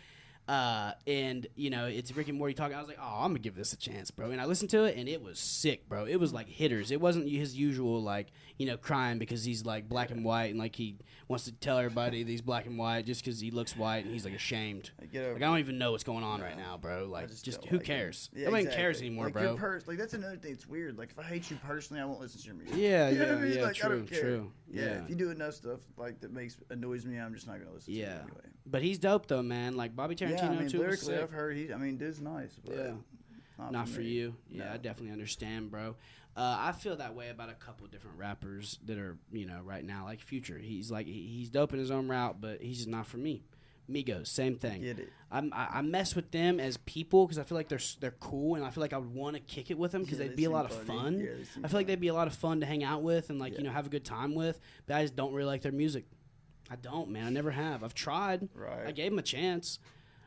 And, you know, it's Rick and Morty talking. I was like, oh, I'm going to give this a chance, bro. And I listened to it, and it was sick, bro. It was like hitters. It wasn't his usual, like, you know, crying because he's, like, black and white, and, like, he wants to tell everybody that he's black and white just because he looks white, and he's, like, ashamed. Like, I don't even know what's going on right now, bro. Like, just who cares? Nobody cares anymore, like, bro. Like, that's another thing. It's weird. Like, if I hate you personally, I won't listen to your music. Yeah, you know yeah, what I mean? yeah, like, true, I don't care. True. Yeah, if you do enough stuff, like, that annoys me, I'm just not going to listen to it anyway. But he's dope, though, man. Like, Bobby Tarantino, too, was sick. I've heard dude's nice, but not for you. Yeah, I definitely understand, bro. I feel that way about a couple different rappers that are, you know, right now, like Future. He's like he's dope in his own route, but he's just not for me. Migos, same thing. Get it. I mess with them as people because I feel like they're cool, and I feel like I would want to kick it with them because they'd be a lot of fun. Yeah, I feel like they'd be a lot of fun to hang out with and like you know have a good time with. But I just don't really like their music. I don't, man. I never have. I've tried. Right. I gave him a chance.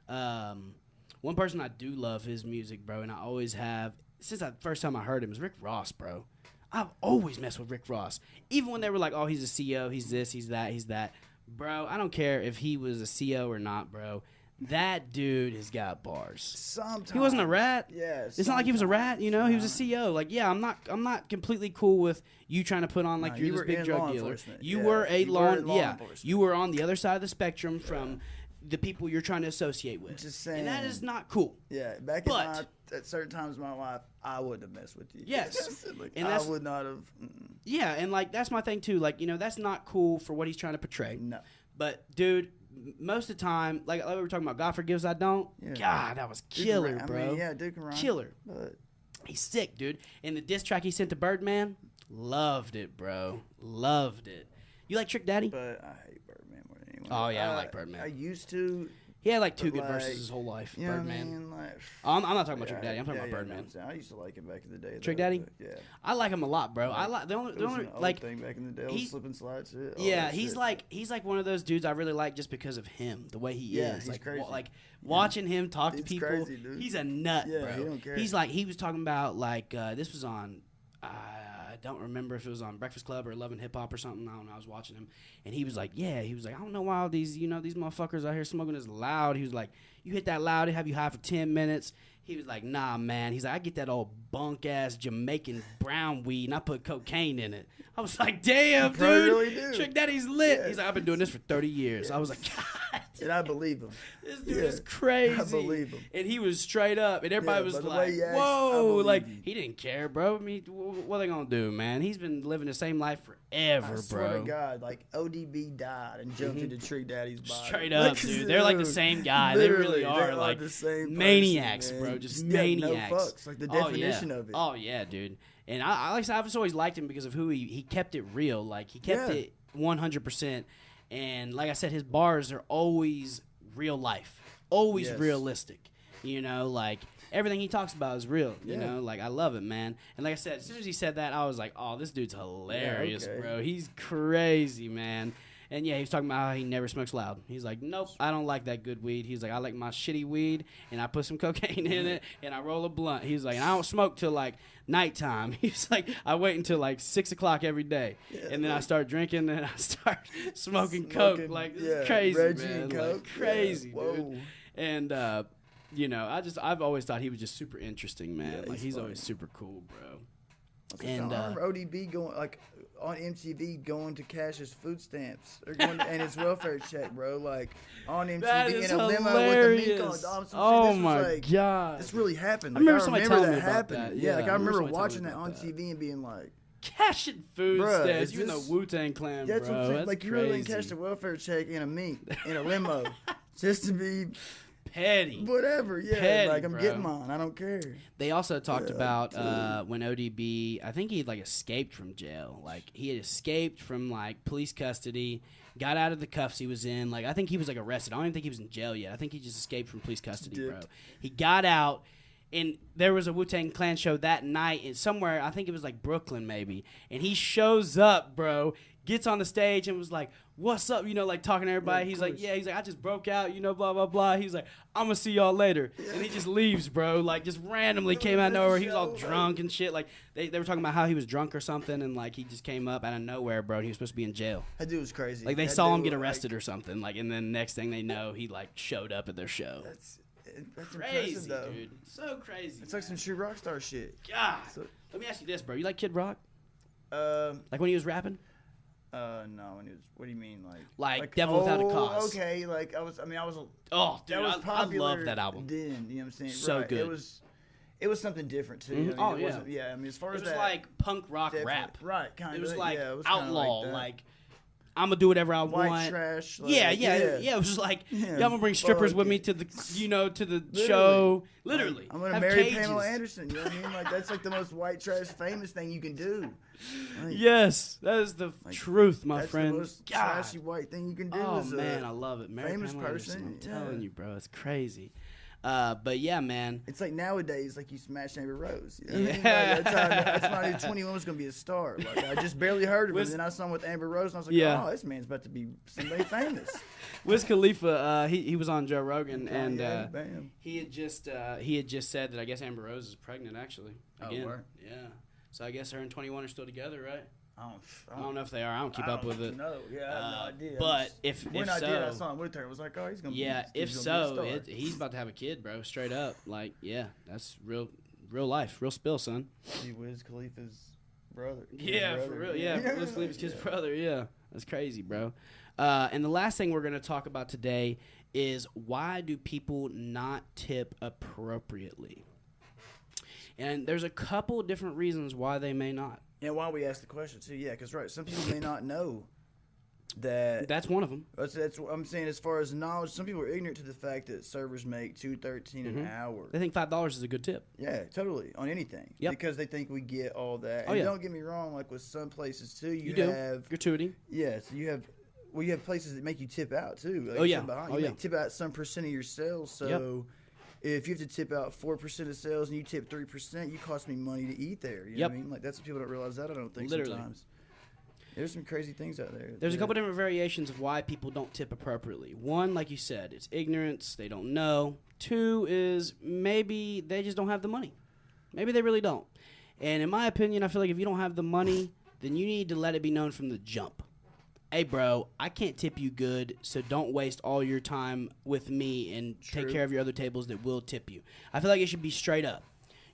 One person I do love his music, bro, and I always have since the first time I heard him is Rick Ross, bro. I've always messed with Rick Ross. Even when they were like, oh, he's a CEO, he's this, he's that, he's that. Bro, I don't care if he was a CEO or not, bro. That dude has got bars. Sometimes. He wasn't a rat. Yeah, it's not like he was a rat, you know? He was a CEO. Like, yeah, I'm not completely cool with you trying to put on like you're this big drug dealer. You were a law enforcement. You were on the other side of the spectrum from the people you're trying to associate with. Just saying. And that is not cool. Yeah, at certain times in my life, I wouldn't have messed with you. Yes. Like, and I would not have. Yeah, and like that's my thing too. Like, you know, that's not cool for what he's trying to portray. No. But dude, most of the time, like we were talking about God Forgives I Don't. Yeah. God, that was killer, bro. I mean, dude can rhyme. Killer. But He's sick, dude. And the diss track he sent to Birdman, loved it, bro. Loved it. You like Trick Daddy? But I hate Birdman more than anyone. Oh, yeah, I like Birdman. I used to. He had like 2 good verses his whole life. You know Birdman. What I mean? Like, I'm not talking about Trick Daddy. I'm talking about Birdman. I used to like him back in the day. Trick Daddy? Yeah. I like him a lot, bro. I like the only like thing back in the day. Slip and slide shit. Yeah, he's like one of those dudes I really like just because of him, the way he is. He's like crazy. Watching him talk to people, crazy, dude. he's a nut, bro. He don't care. He's like he was talking about like this was on. I don't remember if it was on Breakfast Club or Love and Hip Hop or something. I don't know. I was watching him, and he was like, I don't know why all these motherfuckers out here smoking this loud. He was like, you hit that loud, it have you high for 10 minutes. He was like, nah, man. He's like, I get that old bunk-ass Jamaican brown weed, and I put cocaine in it. I was like, damn, dude. Really do. Trick Daddy's lit. Yes. He's like, I've been doing this for 30 years. I was like, God. And I believe him. This dude is crazy. I believe him. And he was straight up, and everybody was like, whoa. Like, he didn't care, bro. I mean, what are they going to do, man? He's been living the same life forever, bro. I swear to God, like, ODB died and jumped into Trick Daddy's body. Straight up, dude. They're like the same guy. They really are. Like, the same maniacs, person, bro. Just you maniacs. No fucks. Like, the definition of it. Oh, yeah, dude. And I've just always liked him because of who he kept it real. Like, he kept it 100%. And like I said, his bars are always real life. Always realistic. You know, like, everything he talks about is real. You know, like, I love it, man. And like I said, as soon as he said that, I was like, oh, this dude's hilarious, bro. He's crazy, man. And yeah, he was talking about how he never smokes loud. He's like, nope, I don't like that good weed. He's like, I like my shitty weed, and I put some cocaine in it, and I roll a blunt. He's like, and I don't smoke till like nighttime. He's like, I wait until like 6 o'clock every day, and then I start drinking, and I start smoking coke. Like, this is crazy, Reggie man. And like, coke. crazy, dude. And you know, I've always thought he was just super interesting, man. Yeah, like, he's always super cool, bro. And I remember ODB going like on MTV going to cash his food stamps or going and his welfare check, bro. Like on MTV in a limo with a mink on. Oh my god, this really happened. Like, I remember somebody telling me about that. Yeah, like I remember watching that on TV and being like, cashing food stamps, even the Wu-Tang Clan, that's bro. What I'm that's like crazy. You really cashed a welfare check in a mink in a limo just to be. Petty. Whatever, yeah. Petty, like, I'm bro. getting mine. I don't care. They also talked about when ODB, I think he like escaped from jail. Like, he had escaped from like police custody, got out of the cuffs he was in. Like, I think he was like arrested. I don't even think he was in jail yet. I think he just escaped from police custody, bro. He got out, and there was a Wu-Tang Clan show that night in somewhere, I think it was like Brooklyn maybe. And he shows up, bro, gets on the stage and was like, what's up, you know, like talking to everybody. He's like, I just broke out, you know, blah, blah, blah. He's like, I'm going to see y'all later. And he just leaves, bro, like just randomly came out of nowhere. He was all drunk and shit. Like, they were talking about how he was drunk or something, and like he just came up out of nowhere, bro, and he was supposed to be in jail. That dude was crazy. Like, they saw him get arrested or something, like, and then next thing they know, he like showed up at their show. That's crazy, though. dude. So crazy. It's like some true rock star shit. God. Let me ask you this, bro. You like Kid Rock? Like when he was rapping? No. What do you mean, like Devil Without a Cause? Okay, like I was. Oh, dude, that was popular. I love that album. Then, you know what I'm saying? So right. good. It was something different too. Mm-hmm. I mean, yeah. I mean, as far as it was that, like punk rock rap, right? Kind of. It was like it was outlaw, like I'm gonna do whatever I white want. Trash. Like, yeah. It was like, I'm gonna bring strippers with me to the, to the show. Literally, I'm gonna marry Pamela Anderson. You know what I mean? Like, that's like the most white trash famous thing you can do. Like, yes, that is the truth, my friend. That's the most trashy white thing you can do. Oh man, I love it. Marry famous Pamela person. Anderson, I'm telling you, bro, it's crazy. But yeah, man. It's like nowadays, like you smash Amber Rose. You know what I mean? Like, that's how I knew 21 was going to be a star. Like, I just barely heard of him. And then I saw him with Amber Rose, and I was like, oh, this man's about to be somebody famous. Wiz Khalifa, he was on Joe Rogan, and he had just said that I guess Amber Rose is pregnant, actually. Again. Oh, yeah. So I guess her and 21 are still together, right? I don't know if they are. I don't keep up with it. No, yeah, I have no idea. But if so, I saw him with her. It was like, oh, he's gonna. Yeah, if so, he's about to have a kid, bro. Straight up, like, yeah, that's real life, real spill, son. See, Wiz Khalifa's brother. Yeah, for real. Yeah, Wiz Khalifa's kid's brother. Yeah, that's crazy, bro. And the last thing we're gonna talk about today is why do people not tip appropriately? And there's a couple different reasons why they may not. Yeah, why we ask the question too? Yeah, because some people may not know That's one of them. That's what I'm saying. As far as knowledge, some people are ignorant to the fact that servers make $2.13 an hour. They think $5 is a good tip. Yeah, totally, on anything. Yep. Because they think we get all that. And don't get me wrong, like with some places too, you have gratuity. Yes, you have places that make you tip out too. Like you tip out some percent of your sales. So if you have to tip out 4% of sales and you tip 3%, you cost me money to eat there. You know what I mean? Like that's what people don't realize that. I don't think sometimes. There's some crazy things out there. There's a couple different variations of why people don't tip appropriately. One, like you said, it's ignorance. They don't know. Two is maybe they just don't have the money. Maybe they really don't. And in my opinion, I feel like if you don't have the money, then you need to let it be known from the jump. Hey, bro, I can't tip you good, so don't waste all your time with me and take care of your other tables that will tip you. I feel like it should be straight up.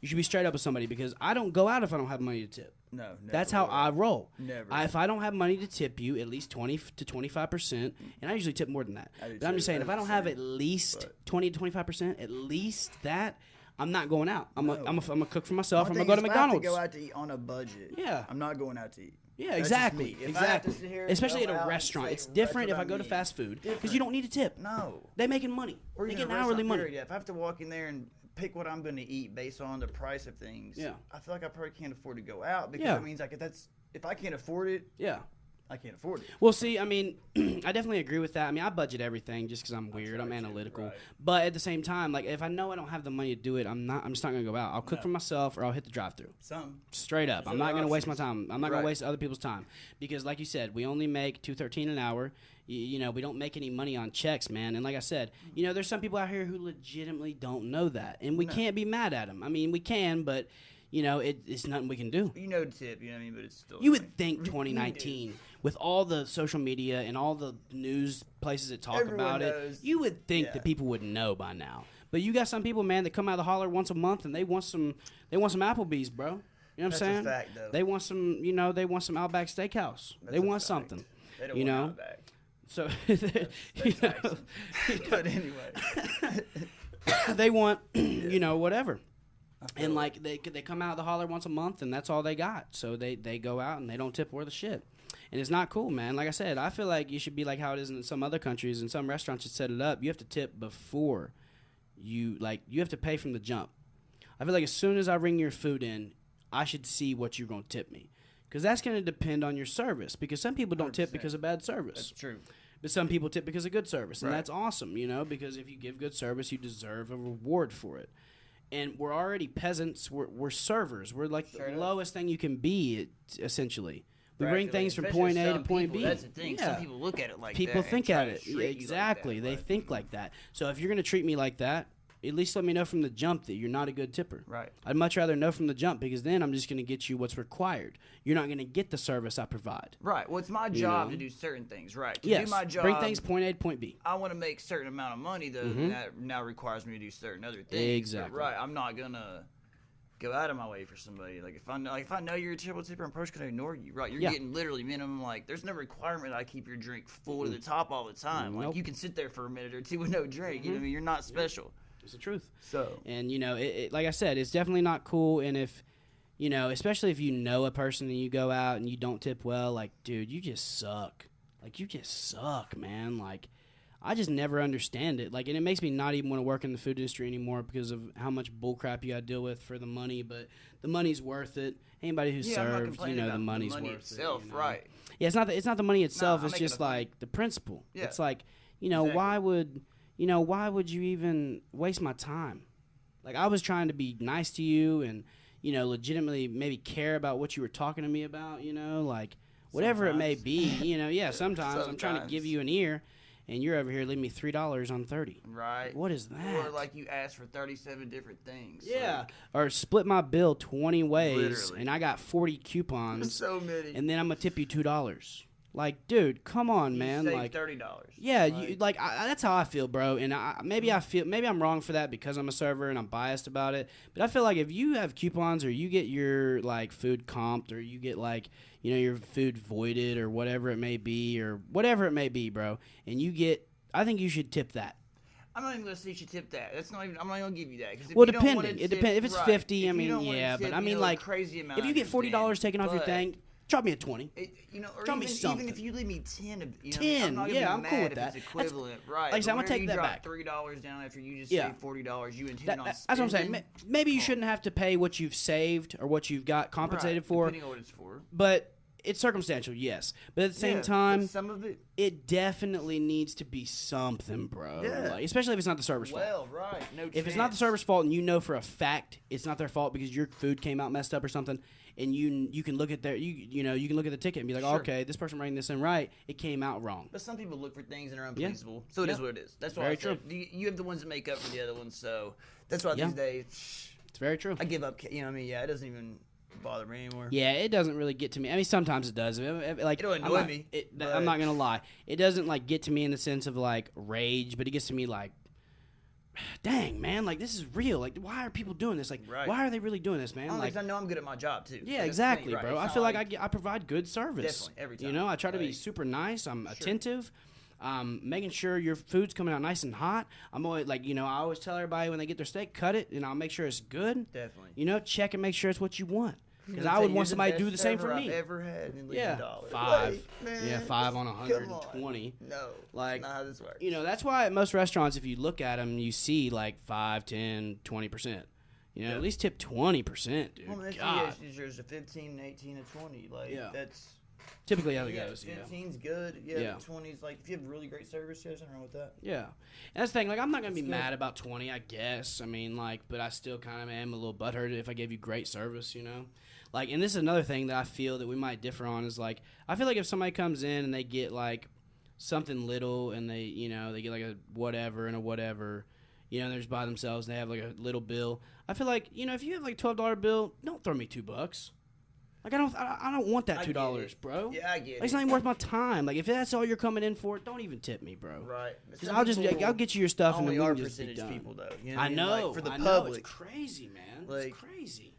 You should be straight up with somebody because I don't go out if I don't have money to tip. No, never. That's how I roll. Never. If I don't have money to tip you, at least 20 to 25%, and I usually tip more than that. But I'm just saying, if I don't have at least 20 to 25%, at least that, I'm not going out. I'm a cook for myself. I'm going to go to McDonald's. I have to go out to eat on a budget. Yeah. I'm not going out to eat. Yeah, exactly. Especially at a restaurant. It's different if I go to fast food because you don't need a tip. No. They're making money. They're getting hourly money. If I have to walk in there and pick what I'm going to eat based on the price of things, I feel like I probably can't afford to go out because that means like if I can't afford it, I can't afford it. Well, see, I mean, I definitely agree with that. I mean, I budget everything just because I'm weird. I'm analytical. Right. But at the same time, like, if I know I don't have the money to do it, I'm just not going to go out. I'll cook for myself or I'll hit the drive-thru. Straight up. I'm not going to waste my time. I'm not going to waste other people's time. Because, like you said, we only make $2.13 an hour. You know, we don't make any money on checks, man. And like I said, you know, there's some people out here who legitimately don't know that. And we can't be mad at them. I mean, we can, but, you know, it's nothing we can do. You know the tip, you know what I mean? But it's still... You would think 2019... with all the social media and all the news places that talk about it, you would think that people would know by now. But you got some people, man, that come out of the holler once a month and they want some Applebee's, bro. You know what I'm saying? That's a fact, though. They want some, you know, they want some Outback Steakhouse. They want something. They don't want Outback. So, that's but anyway, they want, you know, whatever. And like they come out of the holler once a month and that's all they got. So they go out and they don't tip worth a shit. And it's not cool, man. Like I said, I feel like you should be like how it is in some other countries. In some restaurants, you set it up. You have to tip before you have to pay from the jump. I feel like as soon as I bring your food in, I should see what you're going to tip me. Because that's going to depend on your service. Because some people don't 100%. Tip because of bad service. That's true. But some people tip because of good service. And that's awesome, you know, because if you give good service, you deserve a reward for it. And we're already peasants. We're servers. We're like the lowest thing you can be, essentially. We bring things from point A to point B. That's the thing. Yeah. Some people look at it like people that. Think at it. Exactly. Like that, they think like that. So if you're going to treat me like that, at least let me know from the jump that you're not a good tipper. Right. I'd much rather know from the jump because then I'm just going to get you what's required. You're not going to get the service I provide. Right. Well, it's my job to do certain things. Right. To do my job. Bring things point A to point B. I want to make a certain amount of money, though, that now requires me to do certain other things. Exactly. But, right. I'm not going to go out of my way for somebody. Like if I know you're a terrible tipper, I'm probably just gonna ignore you. Right, you're getting literally minimum. Like there's no requirement I keep your drink full to the top all the time. Like you can sit there for a minute or two with no drink. You know what I mean? You're not special. It's the truth. So and you know, it like I said, it's definitely not cool. And if you know, especially if you know a person and you go out and you don't tip well, like dude, you just suck. Like you just suck, man. Like. I just never understand it. Like, and it makes me not even want to work in the food industry anymore because of how much bullcrap you got to deal with for the money. But the money's worth it. Anybody who serves, you know, the money's worth itself, it. You know? Right. Yeah, it's not the money itself. It's just like the principle. Yeah. It's like, you know, why would you even waste my time? Like, I was trying to be nice to you and, you know, legitimately maybe care about what you were talking to me about, you know, like whatever it may be, you know. Sometimes I'm trying to give you an ear. And you're over here leaving me $3 on 30. Right. What is that? Or like you asked for 37 different things. Yeah. Like, or split my bill 20 ways, literally. And I got 40 coupons. So many. And then I'm gonna tip you $2. Like, dude, come on, man. Save like $30. Yeah, that's how I feel, bro. And maybe I'm wrong for that because I'm a server and I'm biased about it. But I feel like if you have coupons or you get your like food comped or you get like, you know, your food voided or whatever it may be, bro, and I think you should tip that. I'm not even gonna say you should tip that. I'm not gonna give you that. Well, depending. It depends. If it's 50, I mean, yeah. But I mean, like, crazy amount if you get $40 taken off your thing, Drop me a 20. Or drop me something. Even if you leave me 10, 10, I'm not gonna be I'm mad cool with if that. It's equivalent, right? Like I said, I'm gonna take that back. $3 down after you just saved $40. You intend on spending. That's what I'm saying. Maybe you shouldn't have to pay what you've saved or what you've got compensated for. Depending on what it's for. But it's circumstantial, yes. But at the same time, some of it definitely needs to be something, bro. Yeah. Like, especially if it's not the server's fault. Well, right. No if it's not the server's fault and you know for a fact it's not their fault because your food came out messed up or something, and you can look at you can look at the ticket and be like, okay, this person rang this in right. It came out wrong. But some people look for things that are unpleasable. So it is what it is. That's why I said you have the ones that make up for the other ones. So that's why these days it's very true. I give up. You know what I mean? Yeah, it doesn't even bother me anymore. Yeah, it doesn't really get to me. I mean, sometimes it does. Like, it'll annoy me. I'm not gonna lie. It doesn't like get to me in the sense of like rage, but it gets to me like, dang, man, like this is real. Like, why are people doing this? Like, why are they really doing this, man? Like, I know I'm good at my job too. Yeah, exactly, bro. I feel like I provide good service. Definitely, every time. You know, I try to be super nice. I'm attentive. Making sure your food's coming out nice and hot. I'm always like, I always tell everybody when they get their steak, cut it, and I'll make sure it's good. Definitely. Check and make sure it's what you want. Because I would want somebody to do the same for me. I've ever had and yeah, $5. 5 on 120. No, like, that's not how this works. That's why at most restaurants, if you look at them, you see like 5, 10, 20%. At least tip 20%, dude. Well, God. There's a 15, 18, and 20. Like, that's typically how it goes. 15's good. 20's like, if you have really great service, there's nothing wrong with that. Yeah. And that's the thing. Like, I'm not going to be mad about 20, I guess. I mean, like, but I still kind of am a little butthurt if I gave you great service, Like, and this is another thing that I feel that we might differ on is, like, I feel like if somebody comes in and they get, like, something little and they, they get, like, a whatever and a whatever, they're just by themselves and they have, like, a little bill. I feel like, if you have, like, a $12 bill, don't throw me $2. Like, I don't want that $2, bro. Yeah, I get it. It's not even worth my time. Like, if that's all you're coming in for, don't even tip me, bro. Right. Because I'll get you your stuff and then we can just be done. People, though. I know. Like, for the public. It's crazy, man. Like, it's crazy.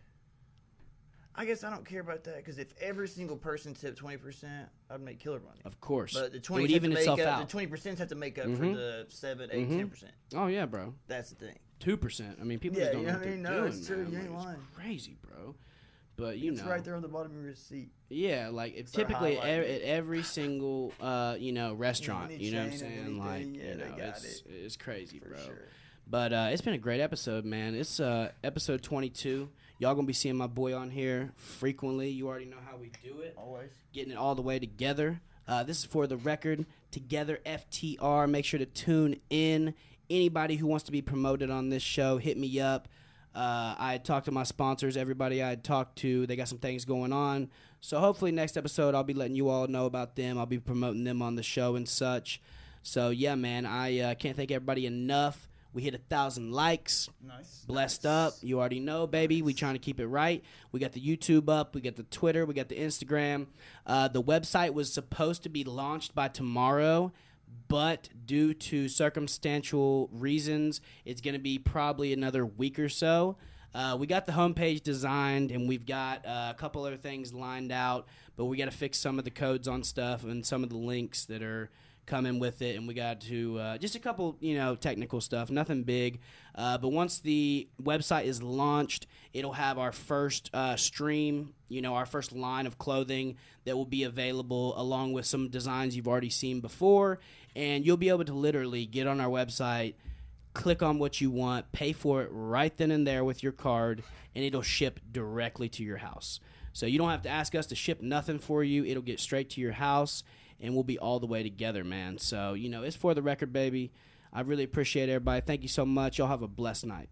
I guess I don't care about that because if every single person tipped 20%, I'd make killer money. Of course. But the 20% would even itself out. The 20% have to make up for the 7, 8, 10%. Oh, yeah, bro. That's the thing. 2%. I mean, people just don't know what they're doing. It's true. You ain't lying. It's crazy, bro. But, it's right there on the bottom of your receipt. Yeah, like, it's typically at every single, restaurant, you know what I'm saying? Like, it's crazy, bro. Sure. But it's been a great episode, man. It's episode 22. Y'all going to be seeing my boy on here frequently. You already know how we do it. Always. Getting it all the way together. This is for the record. Together FTR. Make sure to tune in. Anybody who wants to be promoted on this show, hit me up. I talked to my sponsors. Everybody I talked to, they got some things going on. So hopefully next episode I'll be letting you all know about them. I'll be promoting them on the show and such. So, yeah, man, I can't thank everybody enough. We hit 1,000 likes. Nice. Blessed up. You already know, baby. We trying to keep it right. We got the YouTube up. We got the Twitter. We got the Instagram. The website was supposed to be launched by tomorrow, but due to circumstantial reasons, it's going to be probably another week or so. We got the homepage designed, and we've got a couple other things lined out, but we got to fix some of the codes on stuff and some of the links that are coming with it, and we got to just a couple technical stuff, nothing big, but once the website is launched, it'll have our first stream, our first line of clothing that will be available along with some designs you've already seen before, and you'll be able to literally get on our website, click on what you want, pay for it right then and there with your card, and it'll ship directly to your house. So you don't have to ask us to ship nothing for you. It'll get straight to your house, and we'll be all the way together, man. So, it's for the record, baby. I really appreciate everybody. Thank you so much. Y'all have a blessed night.